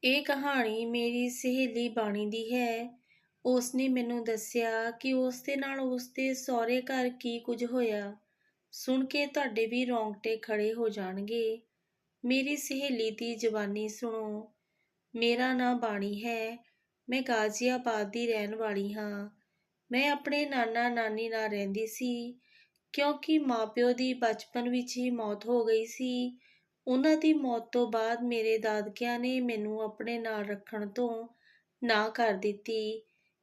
ਇਹ ਕਹਾਣੀ ਮੇਰੀ ਸਹੇਲੀ ਬਾਣੀ ਦੀ ਹੈ। ਉਸਨੇ ਮੈਨੂੰ ਦੱਸਿਆ ਕਿ ਉਸ ਦੇ ਨਾਲ ਉਸਦੇ ਸਹੁਰੇ ਘਰ ਕੀ ਕੁਝ ਹੋਇਆ। ਸੁਣ ਕੇ ਤੁਹਾਡੇ ਵੀ ਰੌਂਗਟੇ ਖੜੇ ਹੋ ਜਾਣਗੇ। ਮੇਰੀ ਸਹੇਲੀ ਦੀ ਜ਼ੁਬਾਨੀ ਸੁਣੋ। ਮੇਰਾ ਨਾਂ ਬਾਣੀ ਹੈ। ਮੈਂ ਗਾਜ਼ੀਆਬਾਦ ਦੀ ਰਹਿਣ ਵਾਲੀ ਹਾਂ। ਮੈਂ ਆਪਣੇ ਨਾਨਾ ਨਾਨੀ ਨਾਲ ਰਹਿੰਦੀ ਸੀ। ਕਿਉਂਕਿ ਮਾਪਿਓ ਦੀ ਬਚਪਨ ਵਿੱਚ ਹੀ ਮੌਤ ਹੋ ਗਈ ਸੀ। ਉਹਨਾਂ ਦੀ ਮੌਤ ਤੋਂ ਬਾਅਦ ਮੇਰੇ ਦਾਦਕਿਆਂ ਨੇ ਮੈਨੂੰ ਆਪਣੇ ਨਾਲ ਰੱਖਣ ਤੋਂ ਨਾ ਕਰ ਦਿੱਤੀ।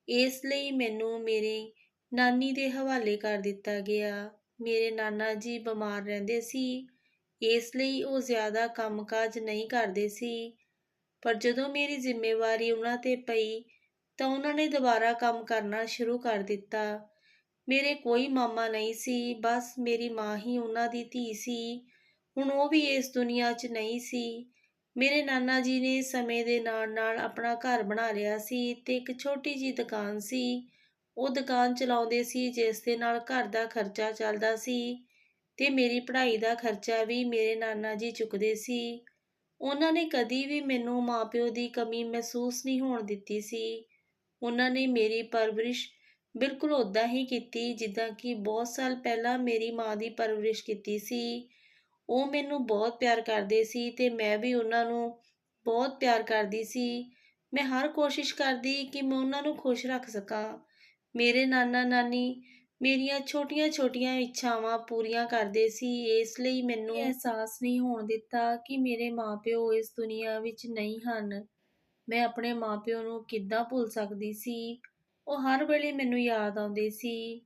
ਇਸ ਲਈ ਮੈਨੂੰ ਮੇਰੀ ਨਾਨੀ ਦੇ ਹਵਾਲੇ ਕਰ ਦਿੱਤਾ ਗਿਆ। ਮੇਰੇ ਨਾਨਾ ਜੀ ਬਿਮਾਰ ਰਹਿੰਦੇ ਸੀ, ਇਸ ਲਈ ਉਹ ਜ਼ਿਆਦਾ ਕੰਮਕਾਜ ਨਹੀਂ ਕਰਦੇ ਸੀ। ਪਰ ਜਦੋਂ ਮੇਰੀ ਜ਼ਿੰਮੇਵਾਰੀ ਉਹਨਾਂ 'ਤੇ ਪਈ ਤਾਂ ਉਹਨਾਂ ਨੇ ਦੁਬਾਰਾ ਕੰਮ ਕਰਨਾ ਸ਼ੁਰੂ ਕਰ ਦਿੱਤਾ। ਮੇਰੇ ਕੋਈ ਮਾਮਾ ਨਹੀਂ ਸੀ, ਬਸ ਮੇਰੀ ਮਾਂ ਹੀ ਉਹਨਾਂ ਦੀ ਧੀ ਸੀ। ਹੁਣ ਉਹ ਵੀ ਇਸ ਦੁਨੀਆ 'ਚ ਨਹੀਂ ਸੀ। ਮੇਰੇ ਨਾਨਾ ਜੀ ਨੇ ਸਮੇਂ ਦੇ ਨਾਲ ਨਾਲ ਆਪਣਾ ਘਰ ਬਣਾ ਲਿਆ ਸੀ ਤੇ ਇੱਕ ਛੋਟੀ ਜਿਹੀ ਦੁਕਾਨ ਸੀ। ਉਹ ਦੁਕਾਨ ਚਲਾਉਂਦੇ ਸੀ, ਜਿਸ ਦੇ ਨਾਲ ਘਰ ਦਾ ਖਰਚਾ ਚੱਲਦਾ ਸੀ ਤੇ ਮੇਰੀ ਪੜ੍ਹਾਈ ਦਾ ਖਰਚਾ ਵੀ ਮੇਰੇ ਨਾਨਾ ਜੀ ਚੁੱਕਦੇ ਸੀ। ਉਹਨਾਂ ਨੇ ਕਦੀ ਵੀ ਮੈਨੂੰ ਮਾਂ-ਪਿਓ ਦੀ ਕਮੀ ਮਹਿਸੂਸ ਨਹੀਂ ਹੋਣ ਦਿੱਤੀ ਸੀ। ਉਹਨਾਂ ਨੇ ਮੇਰੀ ਪਰਵਰਿਸ਼ ਬਿਲਕੁਲ ਉੱਦਾਂ ਹੀ ਕੀਤੀ ਜਿੱਦਾਂ ਕਿ ਬਹੁਤ ਸਾਲ ਪਹਿਲਾਂ ਮੇਰੀ ਮਾਂ ਦੀ ਪਰਵਰਿਸ਼ ਕੀਤੀ ਸੀ। ਉਹ ਮੈਨੂੰ ਬਹੁਤ ਪਿਆਰ ਕਰਦੇ ਸੀ ਤੇ ਮੈਂ ਵੀ ਉਹਨਾਂ ਨੂੰ ਬਹੁਤ ਪਿਆਰ ਕਰਦੀ ਸੀ। ਮੈਂ ਹਰ ਕੋਸ਼ਿਸ਼ ਕਰਦੀ ਕਿ ਮੈਂ ਉਹਨਾਂ ਨੂੰ ਖੁਸ਼ ਰੱਖ ਸਕਾਂ। ਮੇਰੇ ਨਾਨਾ-ਨਾਨੀ ਮੇਰੀਆਂ ਛੋਟੀਆਂ-ਛੋਟੀਆਂ ਇੱਛਾਵਾਂ ਪੂਰੀਆਂ ਕਰਦੇ ਸੀ, ਇਸ ਲਈ ਮੈਨੂੰ ਅਹਿਸਾਸ ਨਹੀਂ ਹੋਣ ਦਿੱਤਾ ਕਿ ਮੇਰੇ ਮਾਂ-ਪਿਓ ਇਸ ਦੁਨੀਆ ਵਿੱਚ ਨਹੀਂ ਹਨ। ਮੈਂ ਆਪਣੇ ਮਾਂ-ਪਿਓ ਨੂੰ ਕਿੱਦਾਂ ਭੁੱਲ ਸਕਦੀ ਸੀ। ਉਹ ਹਰ ਵੇਲੇ ਮੈਨੂੰ ਯਾਦ ਆਉਂਦੇ ਸੀ।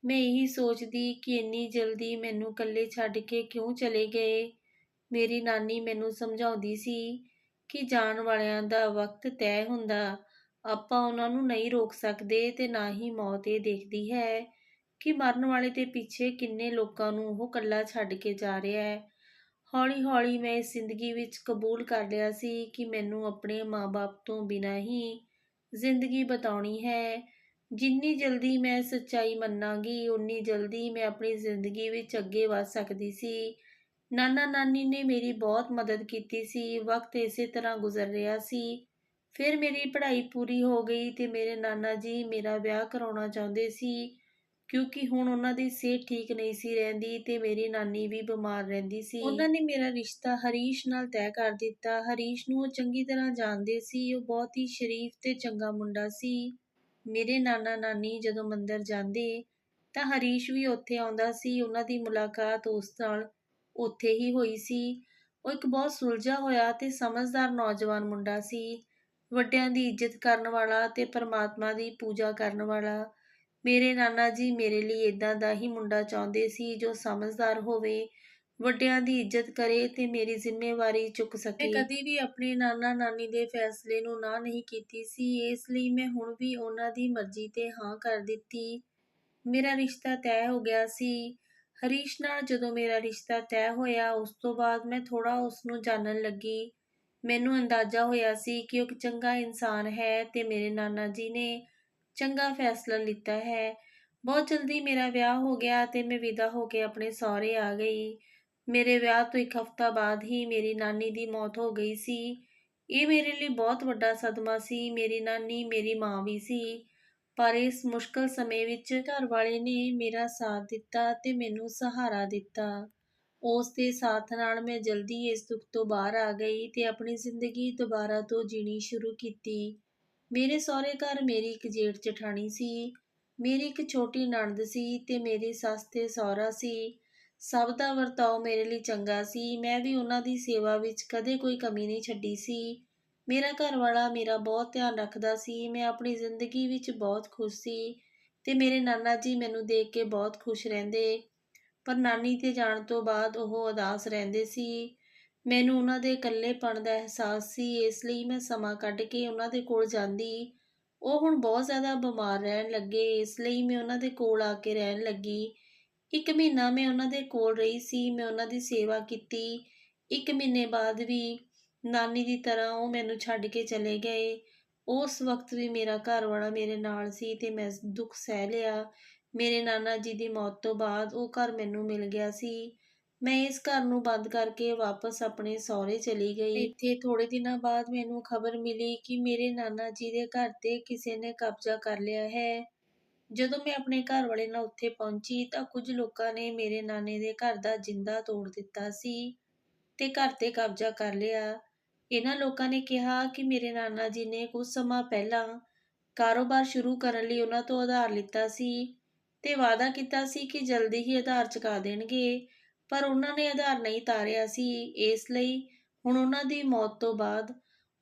ਮੈਂ ਇਹੀ ਸੋਚਦੀ ਕਿ ਇੰਨੀ ਜਲਦੀ ਮੈਨੂੰ ਇਕੱਲੇ ਛੱਡ ਕੇ ਕਿਉਂ ਚਲੇ ਗਏ। ਮੇਰੀ ਨਾਨੀ ਮੈਨੂੰ ਸਮਝਾਉਂਦੀ ਸੀ ਕਿ ਜਾਣ ਵਾਲਿਆਂ ਦਾ ਵਕਤ ਤੈਅ ਹੁੰਦਾ, ਆਪਾਂ ਉਹਨਾਂ ਨੂੰ ਨਹੀਂ ਰੋਕ ਸਕਦੇ ਤੇ ਨਾ ਹੀ ਮੌਤ ਇਹ ਦੇਖਦੀ ਹੈ ਕਿ ਮਰਨ ਵਾਲੇ ਦੇ ਪਿੱਛੇ ਕਿੰਨੇ ਲੋਕਾਂ ਨੂੰ ਉਹ ਇਕੱਲਾ ਛੱਡ ਕੇ ਜਾ ਰਿਹਾ ਹੈ। ਹੌਲੀ-ਹੌਲੀ ਮੈਂ ਇਸ ਜ਼ਿੰਦਗੀ ਵਿੱਚ ਕਬੂਲ ਕਰ ਲਿਆ ਸੀ ਕਿ ਮੈਨੂੰ ਆਪਣੇ ਮਾਂ-ਬਾਪ ਤੋਂ ਬਿਨਾਂ ਹੀ ਜ਼ਿੰਦਗੀ ਬਿਤਾਉਣੀ ਹੈ। ਜਿੰਨੀ ਜਲਦੀ ਮੈਂ ਸੱਚਾਈ ਮੰਨਾਂਗੀ, ਉਨੀ ਜਲਦੀ ਮੈਂ ਆਪਣੀ ਜ਼ਿੰਦਗੀ ਵਿੱਚ ਅੱਗੇ ਵਧ ਸਕਦੀ ਸੀ। ਨਾਨਾ-ਨਾਨੀ ਨੇ ਮੇਰੀ ਬਹੁਤ ਮਦਦ ਕੀਤੀ ਸੀ। ਵਕਤ ਇਸੇ ਤਰ੍ਹਾਂ ਗੁਜ਼ਰ ਰਿਹਾ ਸੀ। ਫਿਰ ਮੇਰੀ ਪੜ੍ਹਾਈ ਪੂਰੀ ਹੋ ਗਈ ਤੇ ਮੇਰੇ ਨਾਨਾ ਜੀ ਮੇਰਾ ਵਿਆਹ ਕਰਾਉਣਾ ਚਾਹੁੰਦੇ ਸੀ, ਕਿਉਂਕਿ ਹੁਣ ਉਹਨਾਂ ਦੀ ਸਿਹਤ ਠੀਕ ਨਹੀਂ ਸੀ ਰਹਿੰਦੀ ਤੇ ਮੇਰੀ ਨਾਨੀ ਵੀ ਬਿਮਾਰ ਰਹਿੰਦੀ ਸੀ। ਉਹਨਾਂ ਨੇ ਮੇਰਾ ਰਿਸ਼ਤਾ ਹਰੀਸ਼ ਨਾਲ ਤੈਅ ਕਰ ਦਿੱਤਾ। ਹਰੀਸ਼ ਨੂੰ ਉਹ ਚੰਗੀ ਤਰ੍ਹਾਂ ਜਾਣਦੇ ਸੀ। ਉਹ ਬਹੁਤ ਹੀ ਸ਼ਰੀਫ ਤੇ ਚੰਗਾ ਮੁੰਡਾ ਸੀ। ਮੇਰੇ ਨਾਨਾ-ਨਾਨੀ ਜਦੋਂ ਮੰਦਰ ਜਾਂਦੇ ਤਾਂ ਹਰੀਸ਼ ਵੀ ਉੱਥੇ ਆਉਂਦਾ ਸੀ। ਉਹਨਾਂ ਦੀ ਮੁਲਾਕਾਤ ਉਸ ਨਾਲ ਉੱਥੇ ਹੀ ਹੋਈ ਸੀ। ਉਹ ਇੱਕ ਬਹੁਤ ਸੁਲਝਾ ਹੋਇਆ ਤੇ ਸਮਝਦਾਰ ਨੌਜਵਾਨ ਮੁੰਡਾ ਸੀ। ਵੱਡਿਆਂ ਦੀ ਇੱਜ਼ਤ ਕਰਨ ਵਾਲਾ ਤੇ ਪਰਮਾਤਮਾ ਦੀ ਪੂਜਾ ਕਰਨ ਵਾਲਾ। ਮੇਰੇ ਨਾਨਾ ਜੀ ਮੇਰੇ ਲਈ ਇੱਦਾਂ ਦਾ ਹੀ ਮੁੰਡਾ ਚਾਹੁੰਦੇ ਸੀ, ਜੋ ਸਮਝਦਾਰ ਹੋਵੇ, ਵੱਡਿਆਂ ਦੀ ਇੱਜ਼ਤ ਕਰੇ ਤੇ ਮੇਰੀ ਜ਼ਿੰਮੇਵਾਰੀ ਚੁੱਕ ਸਕੇ। ਮੈਂ ਕਦੀ ਵੀ ਆਪਣੇ ਨਾਨਾ-ਨਾਨੀ ਦੇ ਫੈਸਲੇ ਨੂੰ ਨਾ ਨਹੀਂ ਕੀਤੀ ਸੀ, ਇਸ ਲਈ ਮੈਂ ਹੁਣ ਵੀ ਉਹਨਾਂ ਦੀ ਮਰਜ਼ੀ ਤੇ ਹਾਂ ਕਰ ਦਿੱਤੀ। ਮੇਰਾ ਰਿਸ਼ਤਾ ਤੈਅ ਹੋ ਗਿਆ ਸੀ। ਹਰੀਸ਼ ਨਾਲ ਜਦੋਂ ਮੇਰਾ ਰਿਸ਼ਤਾ ਤੈਅ ਹੋਇਆ, ਉਸ ਤੋਂ ਬਾਅਦ ਮੈਂ ਥੋੜ੍ਹਾ ਉਸਨੂੰ ਜਾਣਨ ਲੱਗੀ। ਮੈਨੂੰ ਅੰਦਾਜ਼ਾ ਹੋਇਆ ਸੀ ਕਿ ਉਹ ਇੱਕ ਚੰਗਾ ਇਨਸਾਨ ਹੈ ਤੇ ਮੇਰੇ ਨਾਨਾ ਜੀ ਨੇ ਚੰਗਾ ਫੈਸਲਾ ਲਿੱਤਾ ਹੈ। ਬਹੁਤ ਜਲਦੀ ਮੇਰਾ ਵਿਆਹ ਹੋ ਗਿਆ ਤੇ ਮੈਂ ਵਿਦਾ ਹੋ ਕੇ ਆਪਣੇ ਸਹੁਰੇ ਆ ਗਈ। ਮੇਰੇ ਵਿਆਹ ਤੋਂ ਇੱਕ ਹਫ਼ਤਾ ਬਾਅਦ ਹੀ ਮੇਰੀ ਨਾਨੀ ਦੀ ਮੌਤ ਹੋ ਗਈ ਸੀ। ਇਹ ਮੇਰੇ ਲਈ ਬਹੁਤ ਵੱਡਾ ਸਦਮਾ ਸੀ। ਮੇਰੀ ਨਾਨੀ ਮੇਰੀ ਮਾਂ ਵੀ ਸੀ, ਪਰ ਇਸ ਮੁਸ਼ਕਲ ਸਮੇਂ ਵਿੱਚ ਘਰ ਵਾਲੇ ਨੇ ਮੇਰਾ ਸਾਥ ਦਿੱਤਾ ਤੇ ਮੈਨੂੰ ਸਹਾਰਾ ਦਿੱਤਾ। ਉਸ ਦੇ ਸਾਥ ਨਾਲ ਮੈਂ ਜਲਦੀ ਇਸ ਦੁੱਖ ਤੋਂ ਬਾਹਰ ਆ ਗਈ ਤੇ ਆਪਣੀ ਜ਼ਿੰਦਗੀ ਦੁਬਾਰਾ ਤੋਂ ਜੀਣੀ ਸ਼ੁਰੂ ਕੀਤੀ। ਮੇਰੇ ਸਹੁਰੇ ਘਰ ਮੇਰੀ ਇੱਕ ਜੇਠ ਜਠਾਣੀ ਸੀ, ਮੇਰੀ ਇੱਕ ਛੋਟੀ ਨਣਦ ਸੀ ਤੇ ਮੇਰੀ ਸੱਸ ਤੇ ਸਹੁਰਾ ਸੀ। ਸਭ ਦਾ ਵਰਤਾਓ ਮੇਰੇ ਲਈ ਚੰਗਾ ਸੀ। ਮੈਂ ਵੀ ਉਹਨਾਂ ਦੀ ਸੇਵਾ ਵਿੱਚ ਕਦੇ ਕੋਈ ਕਮੀ ਨਹੀਂ ਛੱਡੀ ਸੀ। ਮੇਰਾ ਘਰ ਵਾਲਾ ਮੇਰਾ ਬਹੁਤ ਧਿਆਨ ਰੱਖਦਾ ਸੀ। ਮੈਂ ਆਪਣੀ ਜ਼ਿੰਦਗੀ ਵਿੱਚ ਬਹੁਤ ਖੁਸ਼ ਸੀ ਤੇ ਮੇਰੇ ਨਾਨਾ ਜੀ ਮੈਨੂੰ ਦੇਖ ਕੇ ਬਹੁਤ ਖੁਸ਼ ਰਹਿੰਦੇ, ਪਰ ਨਾਨੀ ਦੇ ਜਾਣ ਤੋਂ ਬਾਅਦ ਉਹ ਉਦਾਸ ਰਹਿੰਦੇ ਸੀ। ਮੈਨੂੰ ਉਹਨਾਂ ਦੇ ਇਕੱਲੇਪਣ ਦਾ ਅਹਿਸਾਸ ਸੀ, ਇਸ ਲਈ ਮੈਂ ਸਮਾਂ ਕੱਢ ਕੇ ਉਹਨਾਂ ਦੇ ਕੋਲ ਜਾਂਦੀ। ਉਹ ਹੁਣ ਬਹੁਤ ਜ਼ਿਆਦਾ ਬਿਮਾਰ ਰਹਿਣ ਲੱਗੇ, ਇਸ ਲਈ ਮੈਂ ਉਹਨਾਂ ਦੇ ਕੋਲ ਆ ਕੇ ਰਹਿਣ ਲੱਗੀ। 1 ਮਹੀਨਾ ਮੈਂ ਉਹਨਾਂ ਦੇ ਕੋਲ ਰਹੀ ਸੀ। ਮੈਂ ਉਹਨਾਂ ਦੀ ਸੇਵਾ ਕੀਤੀ। 1 ਮਹੀਨੇ ਬਾਅਦ ਵੀ ਨਾਨੀ ਦੀ ਤਰ੍ਹਾਂ ਉਹ ਮੈਨੂੰ ਛੱਡ ਕੇ ਚਲੇ ਗਏ। ਉਸ ਵਕਤ ਵੀ ਮੇਰਾ ਘਰ ਵਾਲਾ ਮੇਰੇ ਨਾਲ ਸੀ ਤੇ ਮੈਂ ਦੁੱਖ ਸਹਿ ਲਿਆ। ਮੇਰੇ ਨਾਨਾ ਜੀ ਦੀ ਮੌਤ ਤੋਂ ਬਾਅਦ ਉਹ ਘਰ ਮੈਨੂੰ ਮਿਲ ਗਿਆ ਸੀ। ਮੈਂ ਇਸ ਘਰ ਨੂੰ ਬੰਦ ਕਰਕੇ ਵਾਪਸ ਆਪਣੇ ਸਹੁਰੇ ਚਲੀ ਗਈ। ਇੱਥੇ ਥੋੜੇ ਦਿਨਾਂ ਬਾਅਦ ਮੈਨੂੰ ਖਬਰ ਮਿਲੀ ਕਿ ਮੇਰੇ ਨਾਨਾ ਜੀ ਦੇ ਘਰ ਤੇ ਕਿਸੇ ਨੇ ਕਬਜ਼ਾ ਕਰ ਲਿਆ ਹੈ। ਜਦੋਂ ਮੈਂ ਆਪਣੇ ਘਰ ਵਾਲੇ ਨਾਲ ਉੱਥੇ ਪਹੁੰਚੀ ਤਾਂ ਕੁਝ ਲੋਕਾਂ ਨੇ ਮੇਰੇ ਨਾਨੇ ਦੇ ਘਰ ਦਾ ਜਿੰਦਾ ਤੋੜ ਦਿੱਤਾ ਸੀ ਤੇ ਘਰ ਤੇ ਕਬਜ਼ਾ ਕਰ ਲਿਆ। ਇਹਨਾਂ ਲੋਕਾਂ ਨੇ ਕਿਹਾ ਕਿ ਮੇਰੇ ਨਾਨਾ ਜੀ ਨੇ ਕੁਝ ਸਮਾਂ ਪਹਿਲਾਂ ਕਾਰੋਬਾਰ ਸ਼ੁਰੂ ਕਰਨ ਲਈ ਉਹਨਾਂ ਤੋਂ ਉਧਾਰ ਲਿੱਤਾ ਸੀ ਤੇ ਵਾਅਦਾ ਕੀਤਾ ਸੀ ਕਿ ਜਲਦੀ ਹੀ ਉਧਾਰ ਚੁਕਾ ਦੇਣਗੇ, ਪਰ ਉਹਨਾਂ ਨੇ ਉਧਾਰ ਨਹੀਂ ਤਾਰਿਆ ਸੀ। ਇਸ ਲਈ ਹੁਣ ਉਹਨਾਂ ਦੀ ਮੌਤ ਤੋਂ ਬਾਅਦ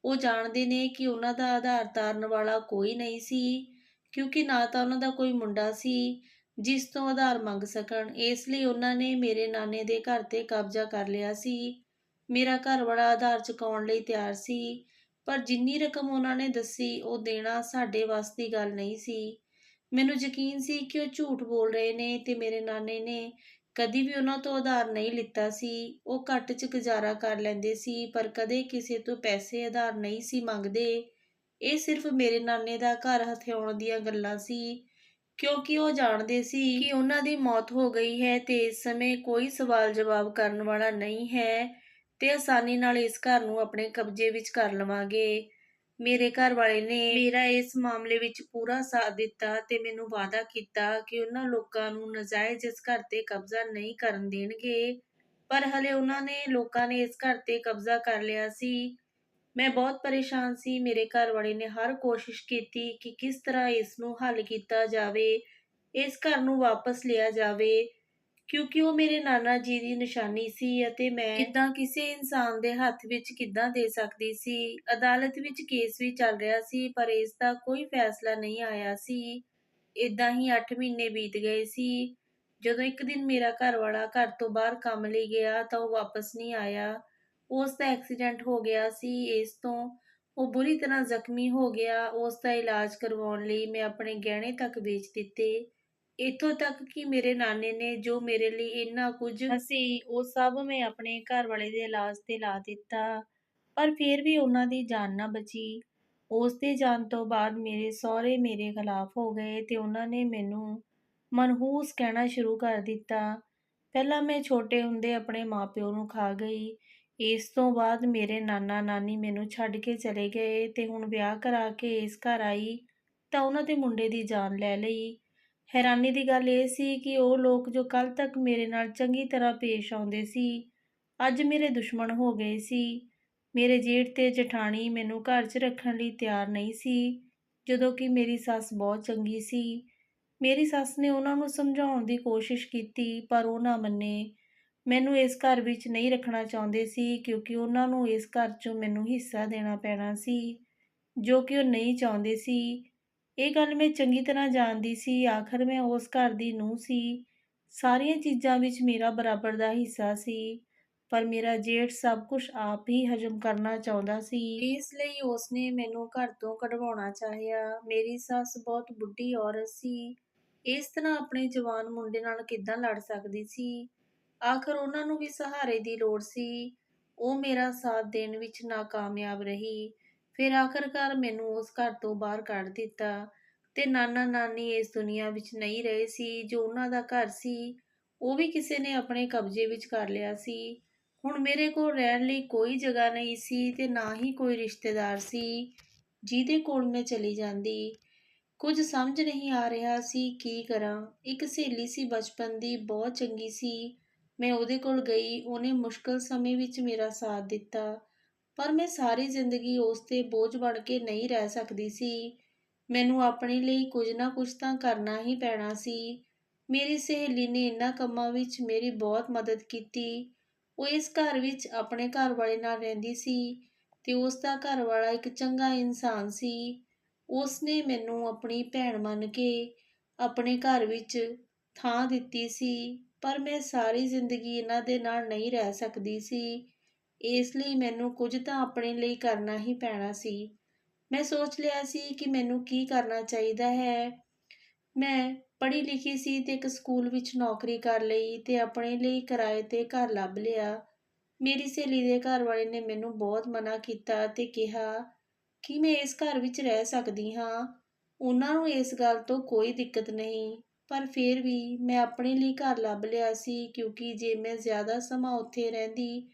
ਉਹ ਜਾਣਦੇ ਨੇ ਕਿ ਉਹਨਾਂ ਦਾ ਉਧਾਰ ਤਾਰਨ ਵਾਲਾ ਕੋਈ ਨਹੀਂ ਸੀ, ਕਿਉਂਕਿ ਨਾ ਤਾਂ ਉਹਨਾਂ ਦਾ ਕੋਈ ਮੁੰਡਾ ਸੀ ਜਿਸ ਤੋਂ ਉਧਾਰ ਮੰਗ ਸਕਣ। ਇਸ ਲਈ ਉਹਨਾਂ ਨੇ ਮੇਰੇ ਨਾਨੇ ਦੇ ਘਰ ਤੇ ਕਬਜ਼ਾ ਕਰ ਲਿਆ ਸੀ। ਮੇਰਾ ਘਰ ਵਾਲਾ ਆਧਾਰ ਚੁਕਾਉਣ ਲਈ ਤਿਆਰ ਸੀ, ਪਰ ਜਿੰਨੀ ਰਕਮ ਉਹਨਾਂ ਨੇ ਦੱਸੀ ਉਹ ਦੇਣਾ ਸਾਡੇ ਵੱਸ ਦੀ ਗੱਲ ਨਹੀਂ ਸੀ। ਮੈਨੂੰ ਯਕੀਨ ਸੀ ਕਿ ਉਹ ਝੂਠ ਬੋਲ ਰਹੇ ਨੇ ਤੇ ਮੇਰੇ ਨਾਨੇ ਨੇ ਕਦੀ ਵੀ ਉਹਨਾਂ ਤੋਂ ਉਧਾਰ ਨਹੀਂ ਲਿੱਤਾ ਸੀ। ਉਹ ਘੱਟ 'ਚ ਗੁਜ਼ਾਰਾ ਕਰ ਲੈਂਦੇ ਸੀ, ਪਰ ਕਦੇ ਕਿਸੇ ਤੋਂ ਪੈਸੇ ਉਧਾਰ ਨਹੀਂ ਸੀ ਮੰਗਦੇ। ਇਹ ਸਿਰਫ ਮੇਰੇ ਨਾਨੇ ਦਾ ਘਰ ਹਥਿਆਉਣ ਦੀਆਂ ਗੱਲਾਂ ਸੀ, ਕਿਉਂਕਿ ਉਹ ਜਾਣਦੇ ਸੀ ਕਿ ਉਹਨਾਂ ਦੀ ਮੌਤ ਹੋ ਗਈ ਹੈ ਤੇ ਇਸ ਸਮੇਂ ਕੋਈ ਸਵਾਲ ਜਵਾਬ ਕਰਨ ਵਾਲਾ ਨਹੀਂ ਹੈ ਤੇ ਆਸਾਨੀ ਨਾਲ ਇਸ ਘਰ ਨੂੰ ਆਪਣੇ ਕਬਜ਼ੇ ਵਿੱਚ ਕਰ ਲਵਾਂਗੇ। ਮੇਰੇ ਘਰ ਵਾਲੇ ਨੇ ਮੇਰਾ ਇਸ ਮਾਮਲੇ ਵਿੱਚ ਪੂਰਾ ਸਾਥ ਦਿੱਤਾ ਤੇ ਮੈਨੂੰ ਵਾਅਦਾ ਕੀਤਾ ਕਿ ਉਹਨਾਂ ਲੋਕਾਂ ਨੂੰ ਨਾਜਾਇਜ਼ ਇਸ ਘਰ ਤੇ ਕਬਜ਼ਾ ਨਹੀਂ ਕਰਨ ਦੇਣਗੇ, ਪਰ ਹਲੇ ਲੋਕਾਂ ਨੇ ਇਸ ਘਰ ਤੇ ਕਬਜ਼ਾ ਕਰ ਲਿਆ ਸੀ। ਮੈਂ ਬਹੁਤ ਪਰੇਸ਼ਾਨ ਸੀ। ਮੇਰੇ ਘਰ ਵਾਲੇ ਨੇ ਹਰ ਕੋਸ਼ਿਸ਼ ਕੀਤੀ ਕਿ ਕਿਸ ਤਰ੍ਹਾਂ ਇਸ ਨੂੰ ਹੱਲ ਕੀਤਾ ਜਾਵੇ, ਇਸ ਘਰ ਨੂੰ ਵਾਪਸ ਲਿਆ ਜਾਵੇ, ਕਿਉਂਕਿ ਉਹ ਮੇਰੇ ਨਾਨਾ ਜੀ ਦੀ ਨਿਸ਼ਾਨੀ ਸੀ ਅਤੇ ਮੈਂ ਕਿੱਦਾਂ ਕਿਸੇ ਇਨਸਾਨ ਦੇ ਹੱਥ ਵਿੱਚ ਕਿੱਦਾਂ ਦੇ ਸਕਦੀ ਸੀ। ਅਦਾਲਤ ਵਿੱਚ ਕੇਸ ਵੀ ਚੱਲ ਰਿਹਾ ਸੀ, ਪਰ ਇਸ ਦਾ ਕੋਈ ਫੈਸਲਾ ਨਹੀਂ ਆਇਆ ਸੀ। ਏਦਾਂ ਹੀ 8 ਮਹੀਨੇ ਬੀਤ ਗਏ ਸੀ। ਜਦੋਂ ਇੱਕ ਦਿਨ ਮੇਰਾ ਘਰ ਵਾਲਾ ਘਰ ਤੋਂ ਬਾਹਰ ਕੰਮ ਲਈ ਗਿਆ ਤਾਂ ਉਹ ਵਾਪਸ ਨਹੀਂ ਆਇਆ। ਉਸ ਦਾ ਐਕਸੀਡੈਂਟ ਹੋ ਗਿਆ ਸੀ। ਇਸ ਤੋਂ ਉਹ ਬੁਰੀ ਤਰ੍ਹਾਂ ਜ਼ਖਮੀ ਹੋ ਗਿਆ। ਉਸ ਦਾ ਇਲਾਜ ਕਰਵਾਉਣ ਲਈ ਮੈਂ ਆਪਣੇ ਗਹਿਣੇ ਤੱਕ ਵੇਚ ਦਿੱਤੇ। ਇੱਥੋਂ ਤੱਕ ਕਿ ਮੇਰੇ ਨਾਨੇ ਨੇ ਜੋ ਮੇਰੇ ਲਈ ਇੰਨਾ ਕੁਝ ਸੀ, ਉਹ ਸਭ ਮੈਂ ਆਪਣੇ ਘਰ ਵਾਲੇ ਦੇ ਇਲਾਜ ਤੇ ਲਾ ਦਿੱਤਾ, ਪਰ ਫਿਰ ਵੀ ਉਹਨਾਂ ਦੀ ਜਾਨ ਨਾ ਬਚੀ। ਉਸ ਦੇ ਜਾਣ ਤੋਂ ਬਾਅਦ ਮੇਰੇ ਸਹੁਰੇ ਮੇਰੇ ਖਿਲਾਫ ਹੋ ਗਏ ਤੇ ਉਹਨਾਂ ਨੇ ਮੈਨੂੰ ਮਨਹੂਸ ਕਹਿਣਾ ਸ਼ੁਰੂ ਕਰ ਦਿੱਤਾ। ਪਹਿਲਾਂ ਮੈਂ ਛੋਟੇ ਹੁੰਦੇ ਆਪਣੇ ਮਾਪਿਓ ਨੂੰ ਖਾ ਗਈ। ਇਸ ਤੋਂ ਬਾਅਦ ਮੇਰੇ ਨਾਨਾ ਨਾਨੀ ਮੈਨੂੰ ਛੱਡ ਕੇ ਚਲੇ ਗਏ ਤੇ ਹੁਣ ਵਿਆਹ ਕਰਾ ਕੇ ਇਸ ਘਰ ਆਈ ਤਾਂ ਉਹਨਾਂ ਦੇ ਮੁੰਡੇ ਦੀ ਜਾਨ ਲੈ ਲਈ। ਹੈਰਾਨੀ ਦੀ ਗੱਲ ਇਹ ਸੀ ਕਿ ਉਹ ਲੋਕ ਜੋ ਕੱਲ੍ਹ ਤੱਕ ਮੇਰੇ ਨਾਲ ਚੰਗੀ ਤਰ੍ਹਾਂ ਪੇਸ਼ ਆਉਂਦੇ ਸੀ, ਅੱਜ ਮੇਰੇ ਦੁਸ਼ਮਣ ਹੋ ਗਏ ਸੀ। ਮੇਰੇ ਜੇਠ ਤੇ ਜਠਾਣੀ ਮੈਨੂੰ ਘਰ 'ਚ ਰੱਖਣ ਲਈ ਤਿਆਰ ਨਹੀਂ ਸੀ, ਜਦੋਂ ਕਿ ਮੇਰੀ ਸੱਸ ਬਹੁਤ ਚੰਗੀ ਸੀ। ਮੇਰੀ ਸੱਸ ਨੇ ਉਹਨਾਂ ਨੂੰ ਸਮਝਾਉਣ ਦੀ ਕੋਸ਼ਿਸ਼ ਕੀਤੀ, ਪਰ ਉਹ ਨਾ ਮੰਨੇ। ਮੈਨੂੰ ਇਸ ਘਰ ਵਿੱਚ ਨਹੀਂ ਰੱਖਣਾ ਚਾਹੁੰਦੇ ਸੀ, ਕਿਉਂਕਿ ਉਹਨਾਂ ਨੂੰ ਇਸ ਘਰ 'ਚੋਂ ਮੈਨੂੰ ਹਿੱਸਾ ਦੇਣਾ ਪੈਣਾ ਸੀ, ਜੋ ਕਿ ਉਹ ਨਹੀਂ ਚਾਹੁੰਦੇ ਸੀ। ਇਹ ਗੱਲ ਮੈਂ ਚੰਗੀ ਤਰ੍ਹਾਂ ਜਾਣਦੀ ਸੀ। ਆਖਰ ਮੈਂ ਉਸ ਘਰ ਦੀ ਨੂੰਹ ਸੀ। ਸਾਰੀਆਂ ਚੀਜ਼ਾਂ ਵਿੱਚ ਮੇਰਾ ਬਰਾਬਰ ਦਾ ਹਿੱਸਾ ਸੀ, ਪਰ ਮੇਰਾ ਜੇਠ ਸਭ ਕੁਝ ਆਪ ਹੀ ਹਜ਼ਮ ਕਰਨਾ ਚਾਹੁੰਦਾ ਸੀ। ਇਸ ਲਈ ਉਸਨੇ ਮੈਨੂੰ ਘਰ ਤੋਂ ਕਢਵਾਉਣਾ ਚਾਹਿਆ। ਮੇਰੀ ਸੱਸ ਬਹੁਤ ਬੁੱਢੀ ਔਰਤ ਸੀ। ਇਸ ਤਰ੍ਹਾਂ ਆਪਣੇ ਜਵਾਨ ਮੁੰਡੇ ਨਾਲ ਕਿੱਦਾਂ ਲੜ ਸਕਦੀ ਸੀ। ਆਖਰ ਉਹਨਾਂ ਨੂੰ ਵੀ ਸਹਾਰੇ ਦੀ ਲੋੜ ਸੀ। ਉਹ ਮੇਰਾ ਸਾਥ ਦੇਣ ਵਿੱਚ ਨਾਕਾਮਯਾਬ ਰਹੀ। ਫਿਰ ਆਖਰਕਾਰ ਮੈਨੂੰ ਉਸ ਘਰ ਤੋਂ ਬਾਹਰ ਕੱਢ ਦਿੱਤਾ ਤੇ ਨਾਨਾ ਨਾਨੀ ਇਸ ਦੁਨੀਆ ਵਿੱਚ ਨਹੀਂ ਰਹੇ ਸੀ। ਜੋ ਉਹਨਾਂ ਦਾ ਘਰ ਸੀ ਉਹ ਵੀ ਕਿਸੇ ਨੇ ਆਪਣੇ ਕਬਜ਼ੇ ਵਿੱਚ ਕਰ ਲਿਆ ਸੀ। ਹੁਣ ਮੇਰੇ ਕੋਲ ਰਹਿਣ ਲਈ ਕੋਈ ਜਗ੍ਹਾ ਨਹੀਂ ਸੀ ਤੇ ਨਾ ਹੀ ਕੋਈ ਰਿਸ਼ਤੇਦਾਰ ਸੀ ਜਿਹਦੇ ਕੋਲ ਮੈਂ ਚਲੀ ਜਾਂਦੀ। ਕੁਝ ਸਮਝ ਨਹੀਂ ਆ ਰਿਹਾ ਸੀ ਕੀ ਕਰਾਂ। ਇੱਕ ਸਹੇਲੀ ਸੀ ਬਚਪਨ ਦੀ, ਬਹੁਤ ਚੰਗੀ ਸੀ। ਮੈਂ ਉਹਦੇ ਕੋਲ ਗਈ। ਉਹਨੇ ਮੁਸ਼ਕਲ ਸਮੇਂ ਵਿੱਚ ਮੇਰਾ ਸਾਥ ਦਿੱਤਾ, ਪਰ ਮੈਂ ਸਾਰੀ ਜ਼ਿੰਦਗੀ ਉਸ 'ਤੇ ਬੋਝ ਬਣ ਕੇ ਨਹੀਂ ਰਹਿ ਸਕਦੀ ਸੀ। ਮੈਨੂੰ ਆਪਣੇ ਲਈ ਕੁਝ ਨਾ ਕੁਝ ਤਾਂ ਕਰਨਾ ਹੀ ਪੈਣਾ ਸੀ। ਮੇਰੀ ਸਹੇਲੀ ਨੇ ਇਹਨਾਂ ਕੰਮਾਂ ਵਿੱਚ ਮੇਰੀ ਬਹੁਤ ਮਦਦ ਕੀਤੀ। ਉਹ ਇਸ ਘਰ ਵਿੱਚ ਆਪਣੇ ਘਰ ਵਾਲੇ ਨਾਲ ਰਹਿੰਦੀ ਸੀ ਤੇ ਉਸ ਦਾ ਘਰ ਵਾਲਾ ਇੱਕ ਚੰਗਾ ਇਨਸਾਨ ਸੀ। ਉਸ ਨੇ ਮੈਨੂੰ ਆਪਣੀ ਭੈਣ ਮੰਨ ਕੇ ਆਪਣੇ ਘਰ ਵਿੱਚ ਥਾਂ ਦਿੱਤੀ ਸੀ, ਪਰ ਮੈਂ ਸਾਰੀ ਜ਼ਿੰਦਗੀ ਇਹਨਾਂ ਦੇ ਨਾਲ ਨਹੀਂ ਰਹਿ ਸਕਦੀ ਸੀ। ਇਸ ਲਈ ਮੈਨੂੰ ਕੁਝ ਤਾਂ ਆਪਣੇ ਲਈ ਕਰਨਾ ਹੀ ਪੈਣਾ ਸੀ। ਮੈਂ ਸੋਚ ਲਿਆ ਸੀ ਕਿ ਮੈਨੂੰ ਕੀ ਕਰਨਾ ਚਾਹੀਦਾ ਹੈ। ਮੈਂ ਪੜ੍ਹੀ ਲਿਖੀ ਸੀ ਤੇ ਇੱਕ ਸਕੂਲ ਵਿੱਚ ਨੌਕਰੀ ਕਰ ਲਈ ਤੇ ਆਪਣੇ ਲਈ ਕਿਰਾਏ ਤੇ ਘਰ ਲੱਭ ਲਿਆ। ਮੇਰੀ ਸਹੇਲੀ ਦੇ ਘਰ ਵਾਲੇ ਨੇ ਮੈਨੂੰ ਬਹੁਤ ਮਨਾ ਕੀਤਾ ਤੇ ਕਿਹਾ ਕਿ ਮੈਂ ਇਸ ਘਰ ਵਿੱਚ ਰਹਿ ਸਕਦੀ ਹਾਂ। ਉਹਨਾਂ ਨੂੰ ਇਸ ਗੱਲ ਤੋਂ ਕੋਈ ਦਿੱਕਤ ਨਹੀਂ, ਪਰ ਫਿਰ ਵੀ ਮੈਂ ਆਪਣੇ ਲਈ ਘਰ ਲੱਭ ਲਿਆ ਸੀ, ਕਿਉਂਕਿ ਜੇ ਮੈਂ ਜ਼ਿਆਦਾ ਸਮਾਂ ਉੱਥੇ ਰਹਿੰਦੀ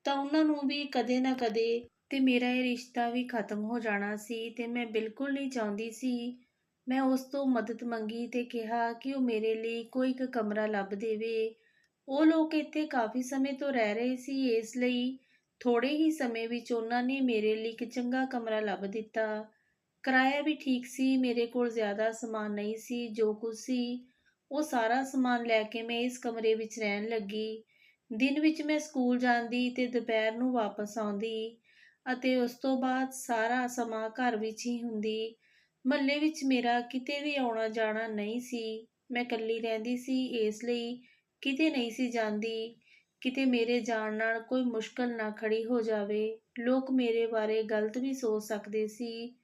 ਤਾਂ ਉਹਨਾਂ ਨੂੰ ਵੀ ਕਦੇ ਨਾ ਕਦੇ ਤੇ ਮੇਰਾ ਇਹ ਰਿਸ਼ਤਾ ਵੀ ਖਤਮ ਹੋ ਜਾਣਾ ਸੀ ਤੇ ਮੈਂ ਬਿਲਕੁਲ ਨਹੀਂ ਚਾਹੁੰਦੀ ਸੀ। ਮੈਂ ਉਸ ਤੋਂ ਮਦਦ ਮੰਗੀ ਤੇ ਕਿਹਾ ਕਿ ਉਹ ਮੇਰੇ ਲਈ ਕੋਈ ਇੱਕ ਕਮਰਾ ਲੱਭ ਦੇਵੇ। ਉਹ ਲੋਕ ਇੱਥੇ ਕਾਫੀ ਸਮੇਂ ਤੋਂ ਰਹਿ ਰਹੇ ਸੀ, ਇਸ ਲਈ ਥੋੜੇ ਹੀ ਸਮੇਂ ਵਿੱਚ ਉਹਨਾਂ ਨੇ ਮੇਰੇ ਲਈ ਇੱਕ ਚੰਗਾ ਕਮਰਾ ਲੱਭ ਦਿੱਤਾ। ਕਿਰਾਇਆ ਵੀ ਠੀਕ ਸੀ, ਮੇਰੇ ਕੋਲ ਜ਼ਿਆਦਾ ਸਮਾਨ ਨਹੀਂ ਸੀ, ਜੋ ਕੁਝ ਸੀ ਉਹ ਸਾਰਾ ਸਮਾਨ ਲੈ ਕੇ ਮੈਂ ਇਸ ਕਮਰੇ ਵਿੱਚ ਰਹਿਣ ਲੱਗੀ। ਦਿਨ ਵਿੱਚ ਮੈਂ ਸਕੂਲ ਜਾਂਦੀ ਤੇ ਦੁਪਹਿਰ ਨੂੰ ਵਾਪਸ ਆਉਂਦੀ ਅਤੇ ਉਸ ਤੋਂ ਬਾਅਦ ਸਾਰਾ ਸਮਾਂ ਘਰ ਵਿੱਚ ਹੀ ਹੁੰਦੀ। ਮੁਹੱਲੇ ਵਿੱਚ ਮੇਰਾ ਕਿਤੇ ਵੀ ਆਉਣਾ ਜਾਣਾ ਨਹੀਂ ਸੀ। ਮੈਂ ਇਕੱਲੀ ਰਹਿੰਦੀ ਸੀ, ਇਸ ਲਈ ਕਿਤੇ ਨਹੀਂ ਸੀ ਜਾਂਦੀ, ਕਿਤੇ ਮੇਰੇ ਜਾਣ ਨਾਲ ਕੋਈ ਮੁਸ਼ਕਲ ਨਾ ਖੜੀ ਹੋ ਜਾਵੇ। ਲੋਕ ਮੇਰੇ ਬਾਰੇ ਗਲਤ ਵੀ ਸੋਚ ਸਕਦੇ ਸੀ।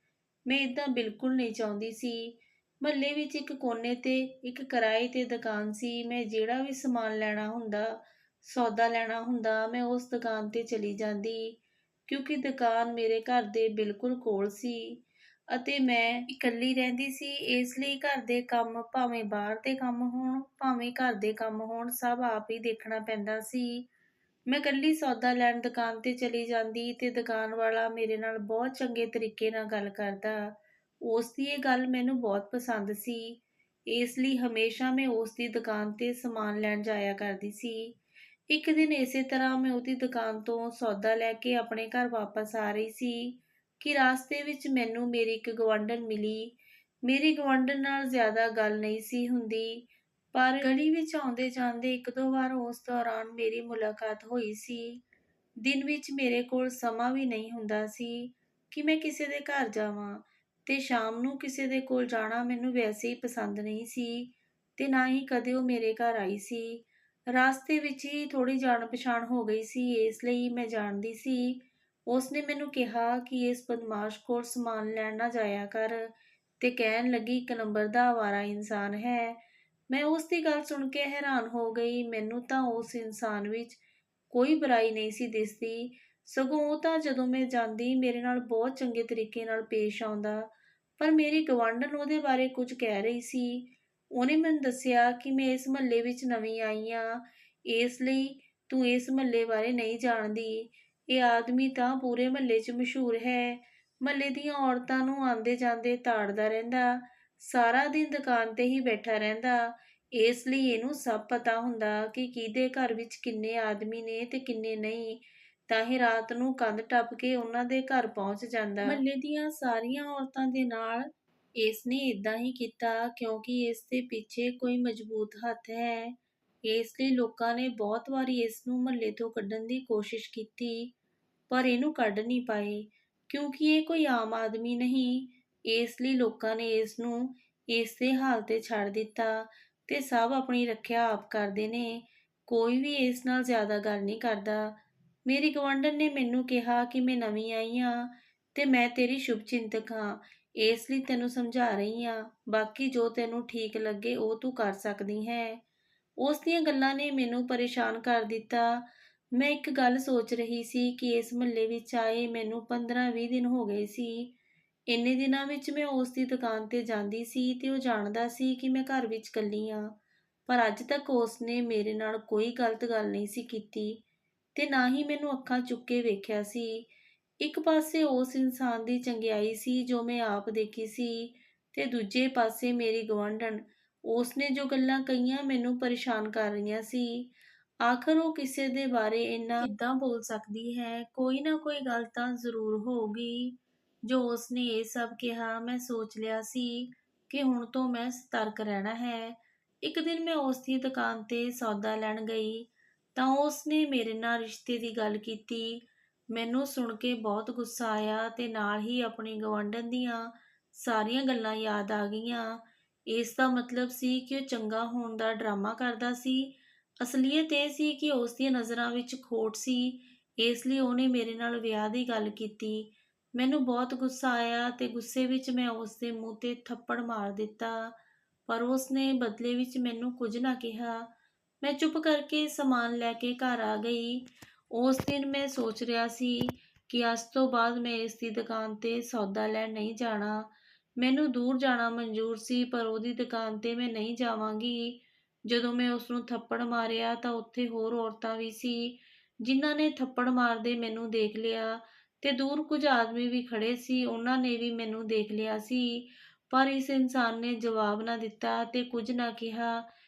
ਮੈਂ ਇੱਦਾਂ ਬਿਲਕੁਲ ਨਹੀਂ ਚਾਹੁੰਦੀ ਸੀ। ਮੁਹੱਲੇ ਵਿੱਚ ਇੱਕ ਕੋਨੇ ਤੇ ਇੱਕ ਕਿਰਾਏ ਤੇ ਦੁਕਾਨ ਸੀ। ਮੈਂ ਜਿਹੜਾ ਵੀ ਸਮਾਨ ਲੈਣਾ ਹੁੰਦਾ, ਸੌਦਾ ਲੈਣਾ ਹੁੰਦਾ, ਮੈਂ ਉਸ ਦੁਕਾਨ ਤੇ ਚਲੀ ਜਾਂਦੀ, ਕਿਉਂਕਿ ਦੁਕਾਨ ਮੇਰੇ ਘਰ ਦੇ ਬਿਲਕੁਲ ਕੋਲ ਸੀ ਅਤੇ ਮੈਂ ਇਕੱਲੀ ਰਹਿੰਦੀ ਸੀ। ਇਸ ਲਈ ਘਰ ਦੇ ਕੰਮ, ਭਾਵੇਂ ਬਾਹਰ ਦੇ ਕੰਮ ਹੋਣ, ਭਾਵੇਂ ਘਰ ਦੇ ਕੰਮ ਹੋਣ, ਸਭ ਆਪ ਹੀ ਦੇਖਣਾ ਪੈਂਦਾ ਸੀ। ਮੈਂ ਇਕੱਲੀ ਸੌਦਾ ਲੈਣ ਦੁਕਾਨ ਤੇ ਚਲੀ ਜਾਂਦੀ ਤੇ ਦੁਕਾਨ ਵਾਲਾ ਮੇਰੇ ਨਾਲ ਬਹੁਤ ਚੰਗੇ ਤਰੀਕੇ ਨਾਲ ਗੱਲ ਕਰਦਾ। ਉਸ ਦੀ ਇਹ ਗੱਲ ਮੈਨੂੰ ਬਹੁਤ ਪਸੰਦ ਸੀ, ਇਸ ਲਈ ਹਮੇਸ਼ਾ ਮੈਂ ਉਸ ਦੀ ਦੁਕਾਨ ਤੇ ਸਮਾਨ ਲੈਣ ਜਾਇਆ ਕਰਦੀ ਸੀ। ਇੱਕ ਦਿਨ ਇਸੇ ਤਰ੍ਹਾਂ ਮੈਂ ਉਹਦੀ ਦੁਕਾਨ ਤੋਂ ਸੌਦਾ ਲੈ ਕੇ ਆਪਣੇ ਘਰ ਵਾਪਸ ਆ ਰਹੀ ਸੀ ਕਿ ਰਾਸਤੇ ਵਿੱਚ ਮੈਨੂੰ ਮੇਰੀ ਇੱਕ ਗੁਆਂਢਣ ਮਿਲੀ। ਮੇਰੀ ਗੁਆਂਢਣ ਨਾਲ ਜ਼ਿਆਦਾ ਗੱਲ ਨਹੀਂ ਸੀ ਹੁੰਦੀ, ਪਰ ਗਲੀ ਵਿੱਚ ਆਉਂਦੇ ਜਾਂਦੇ ਇੱਕ ਦੋ ਵਾਰ ਉਸ ਦੌਰਾਨ ਮੇਰੀ ਮੁਲਾਕਾਤ ਹੋਈ ਸੀ। ਦਿਨ ਵਿੱਚ ਮੇਰੇ ਕੋਲ ਸਮਾਂ ਵੀ ਨਹੀਂ ਹੁੰਦਾ ਸੀ ਕਿ ਮੈਂ ਕਿਸੇ ਦੇ ਘਰ ਜਾਵਾਂ ਤੇ ਸ਼ਾਮ ਨੂੰ ਕਿਸੇ ਦੇ ਕੋਲ ਜਾਣਾ ਮੈਨੂੰ ਵੈਸੇ ਹੀ ਪਸੰਦ ਨਹੀਂ ਸੀ ਤੇ ਨਾ ਹੀ ਕਦੇ ਉਹ ਮੇਰੇ ਘਰ ਆਈ ਸੀ। ਰਾਸਤੇ ਵਿੱਚ ਹੀ ਥੋੜੀ ਜਾਣ ਪਛਾਣ ਹੋ ਗਈ ਸੀ, ਇਸ ਲਈ ਮੈਂ ਜਾਣਦੀ ਸੀ। ਉਸਨੇ ਮੈਨੂੰ ਕਿਹਾ ਕਿ ਇਸ ਬਦਮਾਸ਼ ਕੋਲ ਸਮਾਨ ਲੈਣ ਨਾ ਜਾਇਆ ਕਰ ਤੇ ਕਹਿਣ ਲੱਗੀ ਇੱਕ ਨੰਬਰ ਦਾ ਆਵਾਰਾ ਇਨਸਾਨ ਹੈ। ਮੈਂ ਉਸ ਦੀ ਗੱਲ ਸੁਣ ਕੇ ਹੈਰਾਨ ਹੋ ਗਈ। ਮੈਨੂੰ ਤਾਂ ਉਸ ਇਨਸਾਨ ਵਿੱਚ ਕੋਈ ਬੁਰਾਈ ਨਹੀਂ ਸੀ ਦਿਸਦੀ, ਸਗੋਂ ਉਹ ਤਾਂ ਜਦੋਂ ਮੈਂ ਜਾਂਦੀ ਮੇਰੇ ਨਾਲ ਬਹੁਤ ਚੰਗੇ ਤਰੀਕੇ ਨਾਲ ਪੇਸ਼ ਆਉਂਦਾ। ਪਰ ਮੇਰੀ ਗੁਆਂਢਣ ਉਹਦੇ ਬਾਰੇ ਕੁਝ ਕਹਿ ਰਹੀ ਸੀ। ਉਹਨੇ ਮੈਨੂੰ ਦੱਸਿਆ ਕਿ ਮੈਂ ਇਸ ਮੁਹੱਲੇ ਵਿੱਚ ਨਵੀਂ ਆਈ ਹਾਂ, ਇਸ ਲਈ ਤੂੰ ਇਸ ਮੁਹੱਲੇ ਬਾਰੇ ਨਹੀਂ ਜਾਣਦੀ। ਇਹ ਆਦਮੀ ਤਾਂ ਪੂਰੇ ਮੁਹੱਲੇ 'ਚ ਮਸ਼ਹੂਰ ਹੈ, ਮੁਹੱਲੇ ਦੀਆਂ ਔਰਤਾਂ ਨੂੰ ਆਉਂਦੇ ਜਾਂਦੇ ਤਾੜਦਾ ਰਹਿੰਦਾ, ਸਾਰਾ ਦਿਨ ਦੁਕਾਨ ਤੇ ਹੀ ਬੈਠਾ ਰਹਿੰਦਾ। ਇਸ ਲਈ ਇਹਨੂੰ ਸਭ ਪਤਾ ਹੁੰਦਾ ਕਿ ਕਿਹਦੇ ਘਰ ਵਿੱਚ ਕਿੰਨੇ ਆਦਮੀ ਨੇ ਤੇ ਕਿੰਨੇ ਨਹੀਂ, ਤਾਂ ਹੀ ਰਾਤ ਨੂੰ ਕੰਧ ਟੱਪ ਕੇ ਉਹਨਾਂ ਦੇ ਘਰ ਪਹੁੰਚ ਜਾਂਦਾ। ਮੁਹੱਲੇ ਦੀਆਂ ਸਾਰੀਆਂ ਔਰਤਾਂ ਦੇ ਨਾਲ ਇਸ ਨੇ ਇਦਾਂ ਹੀ ਕੀਤਾ ਕਿਉਂਕਿ ਇਸ ਦੇ ਪਿੱਛੇ ਕੋਈ ਮਜ਼ਬੂਤ ਹੱਥ ਹੈ। ਇਸ ਲਈ ਲੋਕਾਂ ਨੇ ਬਹੁਤ ਵਾਰੀ ਇਸ ਨੂੰ ਮੁਹੱਲੇ ਤੋਂ ਕੱਢਣ ਦੀ ਕੋਸ਼ਿਸ਼ ਕੀਤੀ, ਪਰ ਇਹਨੂੰ ਕੱਢ ਨਹੀਂ ਪਾਏ, ਕਿਉਂਕਿ ਇਹ ਕੋਈ ਆਮ ਆਦਮੀ ਨਹੀਂ। ਇਸ ਲਈ ਲੋਕਾਂ ਨੇ ਇਸ ਨੂੰ ਇਸ ਦੇ ਹਾਲ ਤੇ ਛੱਡ ਦਿੱਤਾ ਤੇ ਸਭ ਆਪਣੀ ਰੱਖਿਆ ਆਪ ਕਰਦੇ ਨੇ। ਕੋਈ ਵੀ ਇਸ ਨਾਲ ਜ਼ਿਆਦਾ ਗੱਲ ਨਹੀਂ ਕਰਦਾ। ਮੇਰੀ ਗੁਆਂਢਣ ਨੇ ਮੈਨੂੰ ਕਿਹਾ ਕਿ ਮੈਂ ਨਵੀਂ ਆਈ ਹਾਂ ਤੇ ਮੈਂ ਤੇਰੀ ਸ਼ੁਭਚਿੰਤਕ ਹਾਂ, ਇਸ ਲਈ ਤੈਨੂੰ ਸਮਝਾ ਰਹੀ ਹਾਂ। ਬਾਕੀ ਜੋ ਤੈਨੂੰ ਠੀਕ ਲੱਗੇ ਉਹ ਤੂੰ ਕਰ ਸਕਦੀ ਹੈ। ਉਸ ਦੀਆਂ ਗੱਲਾਂ ਨੇ ਮੈਨੂੰ ਪਰੇਸ਼ਾਨ ਕਰ ਦਿੱਤਾ। ਮੈਂ ਇੱਕ ਗੱਲ ਸੋਚ ਰਹੀ ਸੀ ਕਿ ਇਸ ਮੁਹੱਲੇ ਵਿੱਚ ਆਏ ਮੈਨੂੰ 15-20 ਦਿਨ ਹੋ ਗਏ ਸੀ। ਇੰਨੇ ਦਿਨਾਂ ਵਿੱਚ ਮੈਂ ਉਸ ਦੀ ਦੁਕਾਨ ਤੇ ਜਾਂਦੀ ਸੀ ਤੇ ਉਹ ਜਾਣਦਾ ਸੀ ਕਿ ਮੈਂ ਘਰ ਵਿੱਚ ਇਕੱਲੀ ਹਾਂ, ਪਰ ਅੱਜ ਤੱਕ ਉਸ ਨੇ ਮੇਰੇ ਨਾਲ ਕੋਈ ਗਲਤ ਗੱਲ ਨਹੀਂ ਸੀ ਕੀਤੀ ਤੇ ਨਾ ਹੀ ਮੈਨੂੰ ਅੱਖਾਂ ਚੁੱਕ ਕੇ ਵੇਖਿਆ ਸੀ। ਇੱਕ ਪਾਸੇ ਉਸ ਇਨਸਾਨ ਦੀ ਚੰਗਿਆਈ ਸੀ ਜੋ ਮੈਂ ਆਪ ਦੇਖੀ ਸੀ ਤੇ ਦੂਜੇ ਪਾਸੇ ਮੇਰੀ ਗੁਆਂਢਣ, ਉਸ ਨੇ ਜੋ ਗੱਲਾਂ ਕਹੀਆਂ ਮੈਨੂੰ ਪਰੇਸ਼ਾਨ ਕਰ ਰਹੀਆਂ ਸੀ। ਆਖਰ ਉਹ ਕਿਸੇ ਦੇ ਬਾਰੇ ਇੰਨਾ ਕਿੱਦਾਂ ਬੋਲ ਸਕਦੀ ਹੈ? ਕੋਈ ਨਾ ਕੋਈ ਗੱਲ ਤਾਂ ਜ਼ਰੂਰ ਹੋਊਗੀ। ਜੋ ਉਸਨੇ ਇਹ ਸਭ ਕਿਹਾ, ਮੈਂ ਸੋਚ ਲਿਆ ਸੀ ਕਿ ਹੁਣ ਤੋਂ ਮੈਂ ਸਤਰਕ ਰਹਿਣਾ ਹੈ। ਇੱਕ ਦਿਨ ਮੈਂ ਉਸ ਦੀ ਦੁਕਾਨ ਤੇ ਸੌਦਾ ਲੈਣ ਗਈ ਤਾਂ ਉਸਨੇ ਮੇਰੇ ਨਾਲ ਰਿਸ਼ਤੇ ਦੀ ਗੱਲ ਕੀਤੀ। ਮੈਨੂੰ ਸੁਣ ਕੇ ਬਹੁਤ ਗੁੱਸਾ ਆਇਆ ਤੇ ਨਾਲ ਹੀ ਆਪਣੀ ਗੁਆਂਢਣ ਦੀਆਂ ਸਾਰੀਆਂ ਗੱਲਾਂ ਯਾਦ ਆ ਗਈਆਂ। ਇਸ ਦਾ ਮਤਲਬ ਸੀ ਕਿ ਉਹ ਚੰਗਾ ਹੋਣ ਦਾ ਡਰਾਮਾ ਕਰਦਾ ਸੀ। ਅਸਲੀਅਤ ਇਹ ਸੀ ਕਿ ਉਸ ਦੀਆਂ ਨਜ਼ਰਾਂ ਵਿੱਚ ਖੋਟ ਸੀ, ਇਸ ਲਈ ਉਹਨੇ ਮੇਰੇ ਨਾਲ ਵਿਆਹ ਦੀ ਗੱਲ ਕੀਤੀ। ਮੈਨੂੰ ਬਹੁਤ ਗੁੱਸਾ ਆਇਆ ਤੇ ਗੁੱਸੇ ਵਿੱਚ ਮੈਂ ਉਸ ਦੇ ਮੂੰਹ ਤੇ ਥੱਪੜ ਮਾਰ ਦਿੱਤਾ, ਪਰ ਉਸ ਨੇ ਬਦਲੇ ਵਿੱਚ ਮੈਨੂੰ ਕੁਝ ਨਾ ਕਿਹਾ। ਮੈਂ ਚੁੱਪ ਕਰਕੇ ਸਮਾਨ ਲੈ ਕੇ ਘਰ ਆ ਗਈ। ਉਸ ਦਿਨ ਮੈਂ ਸੋਚ ਰਿਹਾ ਸੀ ਕਿ ਅੱਜ ਤੋਂ ਬਾਅਦ ਮੈਂ ਇਸ ਦੀ ਦੁਕਾਨ ਤੇ ਸੌਦਾ ਲੈਣ ਨਹੀਂ ਜਾਣਾ, ਮੈਨੂੰ ਦੂਰ ਜਾਣਾ ਮਨਜ਼ੂਰ ਸੀ, ਪਰ ਉਹਦੀ ਦੁਕਾਨ 'ਤੇ ਮੈਂ ਨਹੀਂ ਜਾਵਾਂਗੀ। ਜਦੋਂ ਮੈਂ ਉਸ ਨੂੰ ਥੱਪੜ ਮਾਰਿਆ ਤਾਂ ਉੱਥੇ ਹੋਰ ਔਰਤਾਂ ਵੀ ਸੀ, ਜਿਨ੍ਹਾਂ ਨੇ ਥੱਪੜ ਮਾਰਦੇ ਮੈਨੂੰ ਦੇਖ ਲਿਆ ਤੇ ਦੂਰ ਕੁਝ ਆਦਮੀ ਵੀ ਖੜ੍ਹੇ ਸੀ, ਉਹਨਾਂ ਨੇ ਵੀ ਮੈਨੂੰ ਦੇਖ ਲਿਆ ਸੀ। ਪਰ ਇਸ ਇਨਸਾਨ ਨੇ ਜਵਾਬ ਨਾ ਦਿੱਤਾ ਤੇ ਕੁਝ ਨਾ ਕਿਹਾ,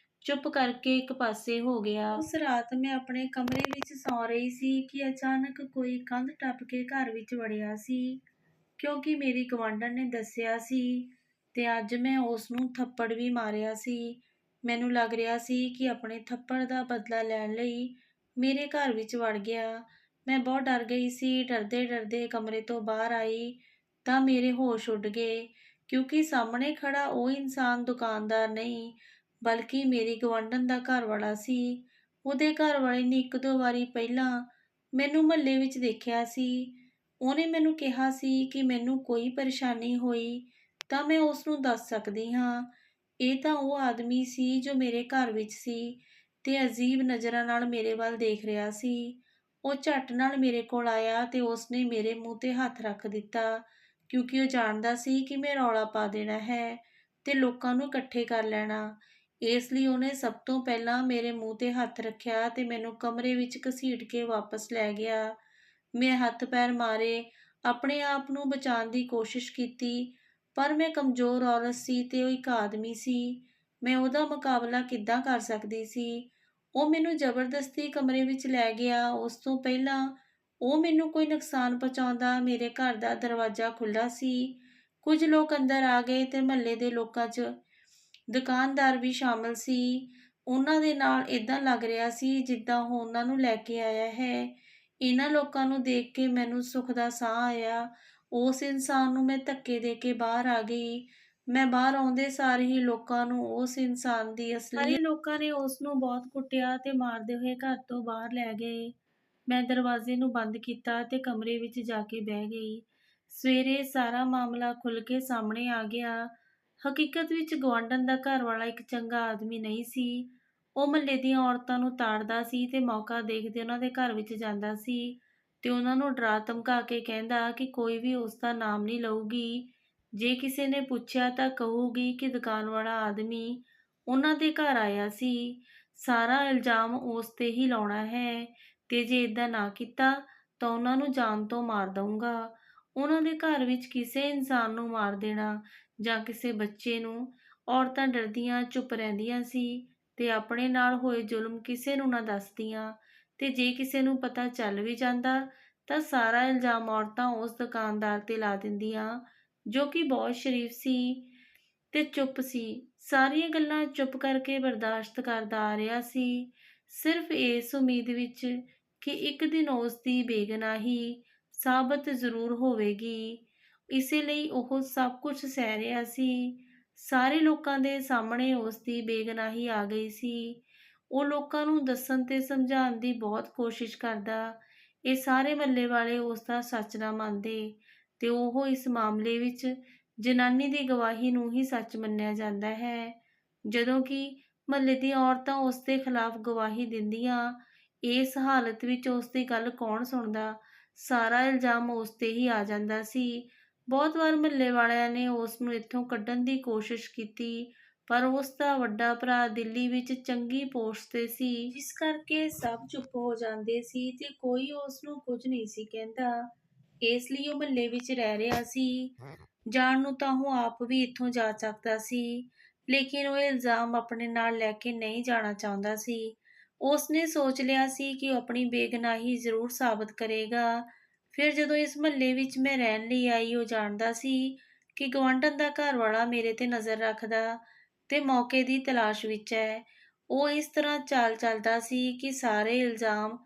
ਚੁੱਪ ਕਰਕੇ ਇੱਕ ਪਾਸੇ ਹੋ ਗਿਆ। ਉਸ ਰਾਤ ਮੈਂ ਆਪਣੇ ਕਮਰੇ ਵਿੱਚ ਸੌਂ ਰਹੀ ਸੀ ਕਿ ਅਚਾਨਕ ਕੋਈ ਕੰਧ ਟੱਪ ਕੇ ਘਰ ਵਿੱਚ ਵੜਿਆ ਸੀ, ਕਿਉਂਕਿ ਮੇਰੀ ਗੁਆਂਢਣ ਨੇ ਦੱਸਿਆ ਸੀ ਤੇ ਅੱਜ ਮੈਂ ਉਸ ਨੂੰ ਥੱਪੜ ਵੀ ਮਾਰਿਆ ਸੀ। ਮੈਨੂੰ ਲੱਗ ਰਿਹਾ ਸੀ ਕਿ ਆਪਣੇ ਥੱਪੜ ਦਾ ਬਦਲਾ ਲੈਣ ਲਈ ਮੇਰੇ ਘਰ ਵਿੱਚ ਵੜ ਗਿਆ। ਮੈਂ ਬਹੁਤ ਡਰ ਗਈ ਸੀ। ਡਰਦੇ-ਡਰਦੇ ਕਮਰੇ ਤੋਂ ਬਾਹਰ ਆਈ ਤਾਂ ਮੇਰੇ ਹੋਸ਼ ਉੱਡ ਗਏ, ਕਿਉਂਕਿ ਸਾਹਮਣੇ ਖੜਾ ਉਹ ਇਨਸਾਨ ਦੁਕਾਨਦਾਰ ਨਹੀਂ, ਬਲਕਿ ਮੇਰੀ ਗੁਆਂਢਣ ਦਾ ਘਰਵਾਲਾ ਸੀ। ਉਹਦੇ ਘਰਵਾਲੇ ਨੇ ਇੱਕ ਦੋ ਵਾਰੀ ਪਹਿਲਾਂ ਮੈਨੂੰ ਮੁਹੱਲੇ ਵਿੱਚ ਦੇਖਿਆ ਸੀ। ਉਹਨੇ ਮੈਨੂੰ ਕਿਹਾ ਸੀ ਕਿ ਮੈਨੂੰ ਕੋਈ ਪਰੇਸ਼ਾਨੀ ਹੋਈ ਤਾਂ ਮੈਂ ਉਸ ਨੂੰ ਦੱਸ ਸਕਦੀ ਹਾਂ। ਇਹ ਤਾਂ ਉਹ ਆਦਮੀ ਸੀ ਜੋ ਮੇਰੇ ਘਰ ਵਿੱਚ ਸੀ ਤੇ ਅਜੀਬ ਨਜ਼ਰਾਂ ਨਾਲ ਮੇਰੇ ਵੱਲ ਦੇਖ ਰਿਹਾ ਸੀ। ਉਹ ਝੱਟ ਨਾਲ ਮੇਰੇ ਕੋਲ ਆਇਆ ਤੇ ਉਸਨੇ ਮੇਰੇ ਮੂੰਹ ਤੇ ਹੱਥ ਰੱਖ ਦਿੱਤਾ, ਕਿਉਂਕਿ ਉਹ ਜਾਣਦਾ ਸੀ ਕਿ ਮੈਂ ਰੌਲਾ ਪਾ ਦੇਣਾ ਹੈ ਤੇ ਲੋਕਾਂ ਨੂੰ ਇਕੱਠੇ ਕਰ ਲੈਣਾ। ਇਸ ਲਈ ਉਹਨੇ ਸਭ ਤੋਂ ਪਹਿਲਾਂ ਮੇਰੇ ਮੂੰਹ ਤੇ ਹੱਥ ਰੱਖਿਆ ਤੇ ਮੈਨੂੰ ਕਮਰੇ ਵਿੱਚ ਘਸੀਟ ਕੇ ਵਾਪਸ ਲੈ ਗਿਆ। ਮੈਂ ਹੱਥ ਪੈਰ ਮਾਰੇ, ਆਪਣੇ ਆਪ ਨੂੰ ਬਚਾਉਣ ਦੀ ਕੋਸ਼ਿਸ਼ ਕੀਤੀ, ਪਰ ਮੈਂ ਕਮਜ਼ੋਰ ਔਰਤ ਸੀ ਤੇ ਉਹ ਇੱਕ ਆਦਮੀ ਸੀ। ਮੈਂ ਉਹਦਾ ਮੁਕਾਬਲਾ ਕਿੱਦਾਂ ਕਰ ਸਕਦੀ ਸੀ? ਉਹ ਮੈਨੂੰ ਜ਼ਬਰਦਸਤੀ ਕਮਰੇ ਵਿੱਚ ਲੈ ਗਿਆ। ਉਸ ਤੋਂ ਪਹਿਲਾਂ ਉਹ ਮੈਨੂੰ ਕੋਈ ਨੁਕਸਾਨ ਪਹੁੰਚਾਉਂਦਾ। ਮੇਰੇ ਘਰ ਦਾ ਦਰਵਾਜ਼ਾ ਖੁੱਲ੍ਹਾ ਸੀ। ਕੁਝ ਲੋਕ ਅੰਦਰ ਆ ਗਏ ਤੇ ਮੁਹੱਲੇ ਦੇ ਲੋਕਾਂ 'ਚ ਦੁਕਾਨਦਾਰ ਵੀ ਸ਼ਾਮਲ ਸੀ। ਉਹਨਾਂ ਦੇ ਨਾਲ ਏਦਾਂ ਲੱਗ ਰਿਹਾ ਸੀ ਜਿੱਦਾਂ ਉਹ ਉਹਨਾਂ ਨੂੰ ਲੈ ਕੇ ਆਇਆ ਹੈ। ਇਹਨਾਂ ਲੋਕਾਂ ਨੂੰ ਦੇਖ ਕੇ ਮੈਨੂੰ ਸੁੱਖ ਦਾ ਸਾਹ ਆਇਆ। ਉਸ ਇਨਸਾਨ ਨੂੰ ਮੈਂ ਧੱਕੇ ਦੇ ਕੇ ਬਾਹਰ ਆ ਗਈ। ਮੈਂ ਬਾਹਰ ਆਉਂਦੇ ਸਾਰ ਹੀ ਲੋਕਾਂ ਨੂੰ ਉਸ ਇਨਸਾਨ ਦੀ ਸਾਰੇ ਲੋਕਾਂ ਨੇ ਉਸ ਨੂੰ ਬਹੁਤ ਕੁੱਟਿਆ ਤੇ ਮਾਰਦੇ ਹੋਏ ਘਰ ਤੋਂ ਬਾਹਰ ਲੈ ਗਏ। ਮੈਂ ਦਰਵਾਜ਼ੇ ਨੂੰ ਬੰਦ ਕੀਤਾ ਤੇ ਕਮਰੇ ਵਿੱਚ ਜਾ ਕੇ ਬਹਿ ਗਈ। ਸਵੇਰੇ ਸਾਰਾ ਮਾਮਲਾ ਖੁੱਲ੍ਹ ਕੇ ਸਾਹਮਣੇ ਆ ਗਿਆ। ਹਕੀਕਤ ਵਿੱਚ ਗੁਆਂਢਣ ਦਾ ਘਰਵਾਲਾ ਇੱਕ ਚੰਗਾ ਆਦਮੀ ਨਹੀਂ ਸੀ। ਉਹ ਮੁਹੱਲੇ ਦੀਆਂ ਔਰਤਾਂ ਨੂੰ ਤਾੜਦਾ ਸੀ ਤੇ ਮੌਕਾ ਦੇਖਦੇ ਉਹਨਾਂ ਦੇ ਘਰ ਵਿੱਚ ਜਾਂਦਾ ਸੀ ਤੇ ਉਹਨਾਂ ਨੂੰ ਡਰਾ ਧਮਕਾ ਕੇ ਕਹਿੰਦਾ ਕਿ ਕੋਈ ਵੀ ਉਸ ਦਾ ਨਾਮ ਨਹੀਂ ਲਊਗੀ। ਜੇ ਕਿਸੇ ਨੇ ਪੁੱਛਿਆ ਤਾਂ ਕਹੂਗੀ ਕਿ ਦੁਕਾਨ ਵਾਲਾ ਆਦਮੀ ਉਹਨਾਂ ਦੇ ਘਰ ਆਇਆ ਸੀ। ਸਾਰਾ ਇਲਜ਼ਾਮ ਉਸ 'ਤੇ ਹੀ ਲਾਉਣਾ ਹੈ ਤੇ ਜੇ ਇੱਦਾਂ ਨਾ ਕੀਤਾ ਤਾਂ ਉਹਨਾਂ ਨੂੰ ਜਾਨ ਤੋਂ ਮਾਰ ਦਊਂਗਾ। ਉਹਨਾਂ ਦੇ ਘਰ ਵਿੱਚ ਕਿਸੇ ਇਨਸਾਨ ਨੂੰ ਮਾਰ ਦੇਣਾ ਜਾਂ ਕਿਸੇ ਬੱਚੇ ਨੂੰ, ਔਰਤਾਂ ਡਰਦੀਆਂ ਚੁੱਪ ਰਹਿੰਦੀਆਂ ਸੀ ਤੇ ਆਪਣੇ ਨਾਲ ਹੋਏ ਜ਼ੁਲਮ ਕਿਸੇ ਨੂੰ ਨਾ ਦੱਸਦੀਆਂ, ਤੇ ਜੇ ਕਿਸੇ ਨੂੰ ਪਤਾ ਚੱਲ ਵੀ ਜਾਂਦਾ ਤਾਂ ਸਾਰਾ ਇਲਜ਼ਾਮ ਔਰਤਾਂ ਉਸ ਦੁਕਾਨਦਾਰ 'ਤੇ ਲਾ ਦਿੰਦੀਆਂ, ਜੋ ਕਿ ਬਹੁਤ ਸ਼ਰੀਫ ਸੀ ਤੇ ਚੁੱਪ ਸੀ। ਸਾਰੀਆਂ ਗੱਲਾਂ ਚੁੱਪ ਕਰਕੇ ਬਰਦਾਸ਼ਤ ਕਰਦਾ ਆ ਰਿਹਾ ਸੀ, ਸਿਰਫ ਇਸ ਉਮੀਦ ਵਿੱਚ ਕਿ ਇੱਕ ਦਿਨ ਉਸ ਦੀ ਬੇਗੁਨਾਹੀ ਸਾਬਤ ਜ਼ਰੂਰ ਹੋਵੇਗੀ। ਇਸੇ ਲਈ ਉਹ ਸਭ ਕੁਝ ਸਹਿ ਰਿਹਾ ਸੀ। ਸਾਰੇ ਲੋਕਾਂ ਦੇ ਸਾਹਮਣੇ ਉਸ ਦੀ ਬੇਗੁਨਾਹੀ ਆ ਗਈ ਸੀ। ਉਹ ਲੋਕਾਂ ਨੂੰ ਦੱਸਣ ਤੇ ਸਮਝਾਉਣ ਦੀ ਬਹੁਤ ਕੋਸ਼ਿਸ਼ ਕਰਦਾ। ਇਹ ਸਾਰੇ ਮਹੱਲੇ ਵਾਲੇ ਉਸ ਦਾ ਸੱਚ ਨਾ ਮੰਨਦੇ ਤੇ ਉਹ ਇਸ ਮਾਮਲੇ ਵਿੱਚ ਜਨਾਨੀ ਦੀ ਗਵਾਹੀ ਨੂੰ ਹੀ ਸੱਚ ਮੰਨਿਆ ਜਾਂਦਾ ਹੈ, ਜਦੋਂ ਕਿ ਮਹੱਲੇ ਦੀਆਂ ਔਰਤਾਂ ਉਸ ਦੇ ਖਿਲਾਫ ਗਵਾਹੀ ਦਿੰਦੀਆਂ। ਇਸ ਹਾਲਤ ਵਿੱਚ ਉਸ ਦੀ ਗੱਲ ਕੌਣ ਸੁਣਦਾ? ਸਾਰਾ ਇਲਜ਼ਾਮ ਉਸ 'ਤੇ ਹੀ ਆ ਜਾਂਦਾ ਸੀ। ਬਹੁਤ ਵਾਰ ਮੁਹੱਲੇ ਵਾਲਿਆਂ ਨੇ ਉਸ ਨੂੰ ਇੱਥੋਂ ਕੱਢਣ ਦੀ ਕੋਸ਼ਿਸ਼ ਕੀਤੀ, ਪਰ ਉਸ ਦਾ ਵੱਡਾ ਭਰਾ ਦਿੱਲੀ ਵਿੱਚ ਚੰਗੀ ਪੋਸਟ 'ਤੇ ਸੀ, ਜਿਸ ਕਰਕੇ ਸਭ ਚੁੱਪ ਹੋ ਜਾਂਦੇ ਸੀ ਤੇ ਕੋਈ ਉਸ ਨੂੰ ਕੁਝ ਨਹੀਂ ਸੀ ਕਹਿੰਦਾ। ਇਸ ਲਈ ਉਹ ਮੁਹੱਲੇ ਵਿੱਚ ਰਹਿ ਰਿਹਾ ਸੀ। ਜਾਣ ਨੂੰ ਤਾਂ ਉਹ ਆਪ ਵੀ ਇੱਥੋਂ ਜਾ ਸਕਦਾ ਸੀ, ਲੇਕਿਨ ਉਹ ਇਲਜ਼ਾਮ ਆਪਣੇ ਨਾਲ ਲੈ ਕੇ ਨਹੀਂ ਜਾਣਾ ਚਾਹੁੰਦਾ ਸੀ। ਉਸ ਨੇ ਸੋਚ ਲਿਆ ਸੀ ਕਿ ਉਹ ਆਪਣੀ ਬੇਗੁਨਾਹੀ ਜ਼ਰੂਰ ਸਾਬਤ ਕਰੇਗਾ। ਫਿਰ ਜਦੋਂ ਇਸ ਮੁਹੱਲੇ ਵਿੱਚ ਮੈਂ ਰਹਿਣ ਲਈ ਆਈ, ਉਹ ਜਾਣਦਾ ਸੀ ਕਿ ਗੁਆਂਢਣ ਦਾ ਘਰਵਾਲਾ ਮੇਰੇ 'ਤੇ ਨਜ਼ਰ ਰੱਖਦਾ ਤੇ ਮੌਕੇ ਦੀ ਤਲਾਸ਼ ਵਿੱਚ ਹੈ। ਉਹ ਇਸ ਤਰ੍ਹਾਂ ਚਾਲ ਚੱਲਦਾ ਸੀ ਕਿ ਸਾਰੇ ਇਲਜ਼ਾਮ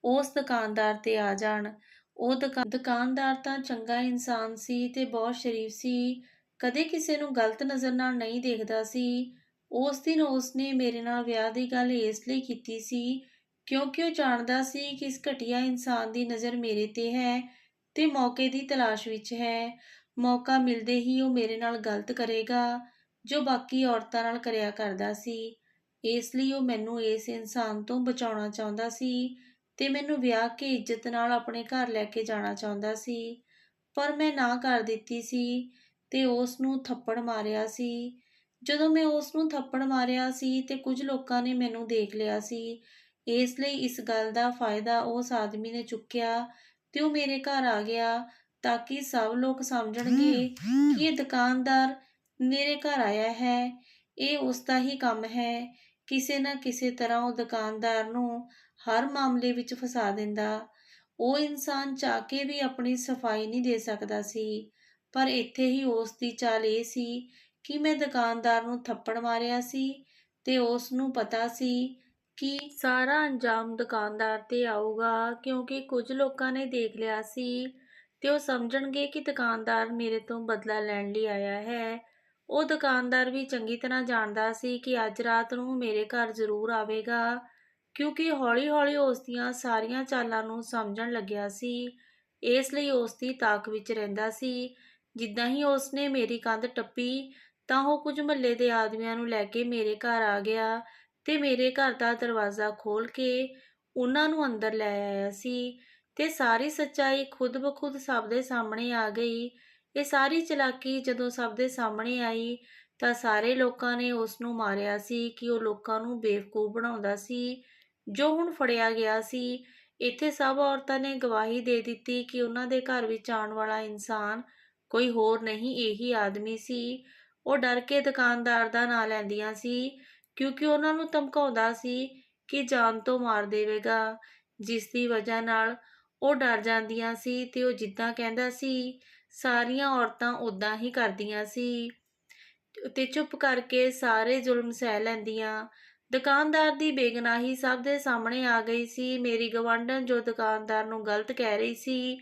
ਉਸ ਦੁਕਾਨਦਾਰ 'ਤੇ ਆ ਜਾਣ। ਉਹ ਦੁਕਾਨਦਾਰ ਤਾਂ ਚੰਗਾ ਇਨਸਾਨ ਸੀ ਤੇ ਬਹੁਤ ਸ਼ਰੀਫ ਸੀ, ਕਦੇ ਕਿਸੇ ਨੂੰ ਗਲਤ ਨਜ਼ਰ ਨਾਲ ਨਹੀਂ ਦੇਖਦਾ ਸੀ। ਉਸ ਦਿਨ ਉਸ ਨੇ ਮੇਰੇ ਨਾਲ ਵਿਆਹ ਦੀ ਗੱਲ ਇਸ ਲਈ ਕੀਤੀ ਸੀ ਕਿਉਂਕਿ ਉਹ ਜਾਣਦਾ ਸੀ ਕਿ ਇਸ ਘਟੀਆ ਇਨਸਾਨ ਦੀ ਨਜ਼ਰ ਮੇਰੇ 'ਤੇ ਹੈ ਤੇ ਮੌਕੇ ਦੀ ਤਲਾਸ਼ ਵਿੱਚ ਹੈ। ਮੌਕਾ ਮਿਲਦੇ ਹੀ ਉਹ ਮੇਰੇ ਨਾਲ ਗਲਤ ਕਰੇਗਾ, ਜੋ ਬਾਕੀ ਔਰਤਾਂ ਨਾਲ ਕਰਿਆ ਕਰਦਾ ਸੀ। ਇਸ ਲਈ ਉਹ ਮੈਨੂੰ ਇਸ ਇਨਸਾਨ ਤੋਂ ਬਚਾਉਣਾ ਚਾਹੁੰਦਾ ਸੀ ਤੇ ਮੈਨੂੰ ਵਿਆਹ ਕੇ ਇੱਜ਼ਤ ਨਾਲ ਆਪਣੇ ਘਰ ਲੈ ਕੇ ਜਾਣਾ ਚਾਹੁੰਦਾ ਸੀ, ਪਰ ਮੈਂ ਨਾ ਕਰ ਦਿੱਤੀ ਸੀ ਤੇ ਉਸ ਨੂੰ ਥੱਪੜ ਮਾਰਿਆ ਸੀ। ਜਦੋਂ ਮੈਂ ਉਸ ਨੂੰ ਥੱਪੜ ਮਾਰਿਆ ਸੀ ਤੇ ਕੁਝ ਲੋਕਾਂ ਨੇ ਮੈਨੂੰ ਦੇਖ ਲਿਆ ਸੀ। ਇਸ ਲਈ ਇਸ ਗੱਲ ਦਾ ਫਾਇਦਾ ਉਸ ਆਦਮੀ ਨੇ ਚੁੱਕਿਆ ਤੇ ਉਹ ਮੇਰੇ ਘਰ ਆ ਗਿਆ ਤਾਂ ਕਿ ਸਭ ਲੋਕ ਸਮਝਣਗੇ ਕਿ ਇਹ ਦੁਕਾਨਦਾਰ ਮੇਰੇ ਘਰ ਆਇਆ ਹੈ। ਇਹ ਉਸ ਦਾ ਹੀ ਕੰਮ ਹੈ। ਕਿਸੇ ਨਾ ਕਿਸੇ ਤਰ੍ਹਾਂ ਉਹ ਦੁਕਾਨਦਾਰ ਨੂੰ ਹਰ ਮਾਮਲੇ ਵਿੱਚ ਫਸਾ ਦਿੰਦਾ। ਉਹ ਇਨਸਾਨ ਚਾਹ ਕੇ ਵੀ ਆਪਣੀ ਸਫਾਈ ਨਹੀਂ ਦੇ ਸਕਦਾ ਸੀ। ਪਰ ਇੱਥੇ ਹੀ ਉਸ ਦੀ ਚਾਲ ਇਹ ਸੀ ਕਿ ਮੈਂ ਦੁਕਾਨਦਾਰ ਨੂੰ ਥੱਪੜ ਮਾਰਿਆ ਸੀ ਤੇ ਉਸ ਨੂੰ ਪਤਾ ਸੀ ਕਿ ਸਾਰਾ ਅੰਜਾਮ ਦੁਕਾਨਦਾਰ ਤੇ ਆਊਗਾ, ਕਿਉਂਕਿ ਕੁਝ ਲੋਕਾਂ ਨੇ ਦੇਖ ਲਿਆ ਸੀ ਤੇ ਉਹ ਸਮਝਣਗੇ ਕਿ ਦੁਕਾਨਦਾਰ ਮੇਰੇ ਤੋਂ ਬਦਲਾ ਲੈਣ ਲਈ ਆਇਆ ਹੈ। ਉਹ ਦੁਕਾਨਦਾਰ ਵੀ ਚੰਗੀ ਤਰ੍ਹਾਂ ਜਾਣਦਾ ਸੀ ਕਿ ਅੱਜ ਰਾਤ ਨੂੰ ਮੇਰੇ ਘਰ ਜ਼ਰੂਰ ਆਵੇਗਾ, ਕਿਉਂਕਿ ਹੌਲੀ-ਹੌਲੀ ਉਸ ਦੀਆਂ ਸਾਰੀਆਂ ਚਾਲਾਂ ਨੂੰ ਸਮਝਣ ਲੱਗਿਆ ਸੀ। ਇਸ ਲਈ ਉਸ ਦੀ ਤਾਕ ਵਿੱਚ ਰਹਿੰਦਾ ਸੀ। ਜਿੱਦਾਂ ਹੀ ਉਸ ਨੇ ਮੇਰੀ ਕੰਧ ਟੱਪੀ ਤਾਂ ਉਹ ਕੁਝ ਮੁਹੱਲੇ ਦੇ ਆਦਮੀਆਂ ਨੂੰ ਲੈ ਕੇ ਮੇਰੇ ਘਰ ਆ ਗਿਆ ਤੇ ਮੇਰੇ ਘਰ ਦਾ ਦਰਵਾਜ਼ਾ ਖੋਲ੍ਹ ਕੇ ਉਹਨਾਂ ਨੂੰ ਅੰਦਰ ਲੈ ਆਇਆ ਸੀ ਤੇ ਸਾਰੀ ਸੱਚਾਈ ਖੁਦ ਬ ਖੁਦ ਸਭ ਦੇ ਸਾਹਮਣੇ ਆ ਗਈ। ਇਹ ਸਾਰੀ ਚਾਲਾਕੀ ਜਦੋਂ ਸਭ ਦੇ ਸਾਹਮਣੇ ਆਈ ਤਾਂ ਸਾਰੇ ਲੋਕਾਂ ਨੇ ਉਸ ਨੂੰ ਮਾਰਿਆ ਸੀ ਕਿ ਉਹ ਲੋਕਾਂ ਨੂੰ ਬੇਵਕੂਫ ਬਣਾਉਂਦਾ ਸੀ, ਜੋ ਹੁਣ ਫੜਿਆ ਗਿਆ ਸੀ। ਇੱਥੇ ਸਭ ਔਰਤਾਂ ਨੇ ਗਵਾਹੀ ਦੇ ਦਿੱਤੀ ਕਿ ਉਹਨਾਂ ਦੇ ਘਰ ਵਿੱਚ ਆਉਣ ਵਾਲਾ ਇਨਸਾਨ ਕੋਈ ਹੋਰ ਨਹੀਂ, ਇਹੀ ਆਦਮੀ ਸੀ। ਉਹ ਡਰ ਕੇ ਦੁਕਾਨਦਾਰ ਦਾ ਨਾਂ ਲੈਂਦੀਆਂ ਸੀ, ਕਿਉਂਕਿ ਉਹਨਾਂ ਨੂੰ ਧਮਕਾਉਂਦਾ ਸੀ ਕਿ ਜਾਨ ਤੋਂ ਮਾਰ ਦੇਵੇਗਾ, ਜਿਸ ਦੀ ਵਜ੍ਹਾ ਨਾਲ ਉਹ ਡਰ ਜਾਂਦੀਆਂ ਸੀ ਤੇ ਉਹ ਜਿੱਦਾਂ ਕਹਿੰਦਾ ਸੀ ਸਾਰੀਆਂ ਔਰਤਾਂ ਉੱਦਾਂ ਹੀ ਕਰਦੀਆਂ ਸੀ ਤੇ ਚੁੱਪ ਕਰਕੇ ਸਾਰੇ ਜ਼ੁਲਮ ਸਹਿ ਲੈਂਦੀਆਂ। ਦੁਕਾਨਦਾਰ ਦੀ ਬੇਗੁਨਾਹੀ ਸਭ ਦੇ ਸਾਹਮਣੇ ਆ ਗਈ ਸੀ। ਮੇਰੀ ਗਵਾਂਢਣ ਜੋ ਦੁਕਾਨਦਾਰ ਨੂੰ ਗਲਤ ਕਹਿ ਰਹੀ ਸੀ,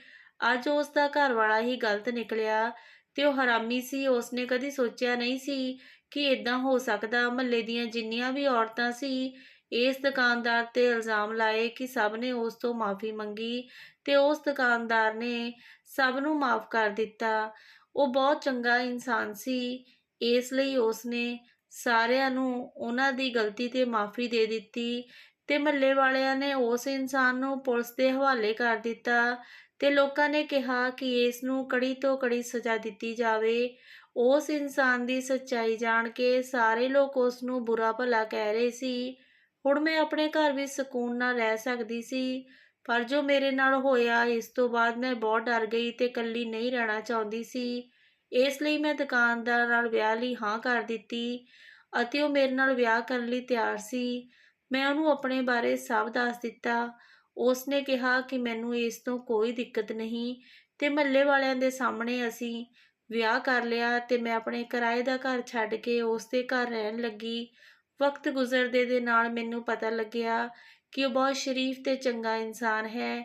ਅੱਜ ਉਸ ਦਾ ਘਰ ਵਾਲਾ ਹੀ ਗਲਤ ਨਿਕਲਿਆ ਤੇ ਉਹ ਹਰਾਮੀ ਸੀ। ਉਸਨੇ ਕਦੀ ਸੋਚਿਆ ਨਹੀਂ ਸੀ ਕਿ ਇਦਾਂ ਹੋ ਸਕਦਾ। ਮੁਹੱਲੇ ਦੀਆਂ ਜਿੰਨੀਆਂ ਵੀ ਔਰਤਾਂ ਸੀ ਇਸ ਦੁਕਾਨਦਾਰ ਤੇ ਇਲਜ਼ਾਮ ਲਾਏ ਕਿ ਸਭ ਨੇ ਉਸ ਤੋਂ ਮਾਫੀ ਮੰਗੀ ਤੇ ਉਸ ਦੁਕਾਨਦਾਰ ਨੇ ਸਭ ਨੂੰ ਮਾਫ ਕਰ ਦਿੱਤਾ। ਉਹ ਬਹੁਤ ਚੰਗਾ ਇਨਸਾਨ ਸੀ, ਇਸ ਲਈ ਉਸਨੇ ਸਾਰਿਆਂ ਨੂੰ ਉਹਨਾਂ ਦੀ ਗਲਤੀ ਤੇ ਮਾਫੀ ਦੇ ਦਿੱਤੀ ਤੇ ਮੁਹੱਲੇ ਵਾਲਿਆਂ ਨੇ ਉਸ ਇਨਸਾਨ ਨੂੰ ਪੁਲਿਸ ਦੇ ਹਵਾਲੇ ਕਰ ਦਿੱਤਾ ਤੇ ਲੋਕਾਂ ਨੇ ਕਿਹਾ ਕਿ ਇਸ ਨੂੰ ਕੜੀ ਤੋਂ ਕੜੀ ਸਜ਼ਾ ਦਿੱਤੀ ਜਾਵੇ। ਉਸ ਇਨਸਾਨ ਦੀ ਸੱਚਾਈ ਜਾਣ ਕੇ ਸਾਰੇ ਲੋਕ ਉਸ ਨੂੰ ਬੁਰਾ ਭਲਾ ਕਹਿ ਰਹੇ ਸੀ। ਹੁਣ ਮੈਂ ਆਪਣੇ ਘਰ ਵਿੱਚ ਸਕੂਨ ਨਾਲ ਰਹਿ ਸਕਦੀ ਸੀ, ਪਰ ਜੋ ਮੇਰੇ ਨਾਲ ਹੋਇਆ ਇਸ ਤੋਂ ਬਾਅਦ ਮੈਂ ਬਹੁਤ ਡਰ ਗਈ ਤੇ ਇਕੱਲੀ ਨਹੀਂ ਰਹਿਣਾ ਚਾਹੁੰਦੀ ਸੀ। ਇਸ ਲਈ ਮੈਂ ਦੁਕਾਨਦਾਰ ਨਾਲ ਵਿਆਹ ਲਈ ਹਾਂ ਕਰ ਦਿੱਤੀ ਅਤੇ ਉਹ ਮੇਰੇ ਨਾਲ ਵਿਆਹ ਕਰਨ ਲਈ ਤਿਆਰ ਸੀ। ਮੈਂ ਉਹਨੂੰ ਆਪਣੇ ਬਾਰੇ ਸਭ ਦੱਸ ਦਿੱਤਾ। ਉਸ ਨੇ ਕਿਹਾ ਕਿ ਮੈਨੂੰ ਇਸ ਤੋਂ ਕੋਈ ਦਿੱਕਤ ਨਹੀਂ ਤੇ ਮੁਹੱਲੇ ਵਾਲਿਆਂ ਦੇ ਸਾਹਮਣੇ ਅਸੀਂ ਵਿਆਹ ਕਰ ਲਿਆ ਤੇ ਮੈਂ ਆਪਣੇ ਕਿਰਾਏ ਦਾ ਘਰ ਛੱਡ ਕੇ ਉਸ ਦੇ ਘਰ ਰਹਿਣ ਲੱਗੀ। ਵਕਤ ਗੁਜ਼ਰਦੇ ਦੇ ਨਾਲ ਮੈਨੂੰ ਪਤਾ ਲੱਗਿਆ ਕਿ ਉਹ ਬਹੁਤ ਸ਼ਰੀਫ ਤੇ ਚੰਗਾ ਇਨਸਾਨ ਹੈ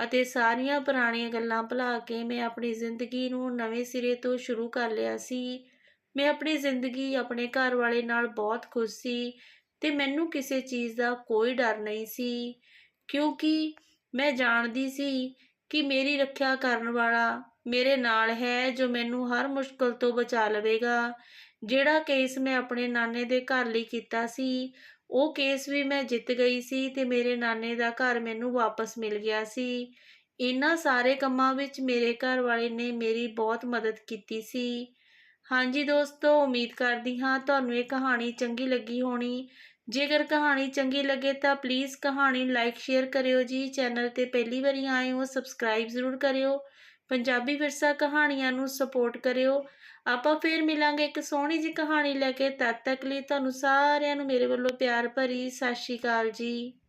ਅਤੇ ਸਾਰੀਆਂ ਪੁਰਾਣੀਆਂ ਗੱਲਾਂ ਭੁਲਾ ਕੇ ਮੈਂ ਆਪਣੀ ਜ਼ਿੰਦਗੀ ਨੂੰ ਨਵੇਂ ਸਿਰੇ ਤੋਂ ਸ਼ੁਰੂ ਕਰ ਲਿਆ ਸੀ। ਮੈਂ ਆਪਣੀ ਜ਼ਿੰਦਗੀ ਆਪਣੇ ਘਰ ਵਾਲੇ ਨਾਲ ਬਹੁਤ ਖੁਸ਼ ਸੀ ਤੇ ਮੈਨੂੰ ਕਿਸੇ ਚੀਜ਼ ਦਾ ਕੋਈ ਡਰ ਨਹੀਂ ਸੀ, ਕਿਉਂਕਿ ਮੈਂ ਜਾਣਦੀ ਸੀ ਕਿ ਮੇਰੀ ਰੱਖਿਆ ਕਰਨ ਵਾਲਾ ਮੇਰੇ ਨਾਲ ਹੈ, ਜੋ ਮੈਨੂੰ ਹਰ ਮੁਸ਼ਕਲ ਤੋਂ ਬਚਾ ਲਵੇਗਾ। ਜਿਹੜਾ ਕੇਸ ਮੈਂ ਆਪਣੇ ਨਾਨੇ ਦੇ ਘਰ ਲਈ ਕੀਤਾ ਸੀ, ਉਹ ਕੇਸ ਵੀ ਮੈਂ ਜਿੱਤ ਗਈ ਸੀ ਤੇ ਮੇਰੇ ਨਾਨੇ ਦਾ ਘਰ ਮੈਨੂੰ ਵਾਪਸ ਮਿਲ ਗਿਆ ਸੀ। ਇਹਨਾਂ ਸਾਰੇ ਕੰਮਾਂ ਵਿੱਚ ਮੇਰੇ ਘਰ ਵਾਲੇ ਨੇ ਮੇਰੀ ਬਹੁਤ ਮਦਦ ਕੀਤੀ ਸੀ। ਹਾਂਜੀ ਦੋਸਤੋ, ਉਮੀਦ ਕਰਦੀ ਹਾਂ ਤੁਹਾਨੂੰ ਇਹ ਕਹਾਣੀ ਚੰਗੀ ਲੱਗੀ ਹੋਣੀ। ਜੇਕਰ ਕਹਾਣੀ ਚੰਗੀ ਲੱਗੇ ਤਾਂ ਪਲੀਜ਼ ਕਹਾਣੀ ਨੂੰ ਲਾਈਕ ਸ਼ੇਅਰ ਕਰਿਓ ਜੀ। ਚੈਨਲ ਤੇ ਪਹਿਲੀ ਵਾਰੀ ਆਏ ਹੋ ਸਬਸਕ੍ਰਾਈਬ ਜ਼ਰੂਰ ਕਰਿਓ। ਪੰਜਾਬੀ ਵਿਰਸਾ ਕਹਾਣੀਆਂ ਨੂੰ ਸਪੋਰਟ ਕਰਿਓ। ਆਪਾਂ ਫੇਰ ਮਿਲਾਂਗੇ ਇੱਕ ਸੋਹਣੀ ਜਿਹੀ ਕਹਾਣੀ ਲੈ ਕੇ। ਤਦ ਤੱਕ ਲਈ ਤੁਹਾਨੂੰ ਸਾਰਿਆਂ ਨੂੰ ਮੇਰੇ ਵੱਲੋਂ ਪਿਆਰ ਭਰੀ ਸਤਿ ਸ਼੍ਰੀ ਅਕਾਲ ਜੀ।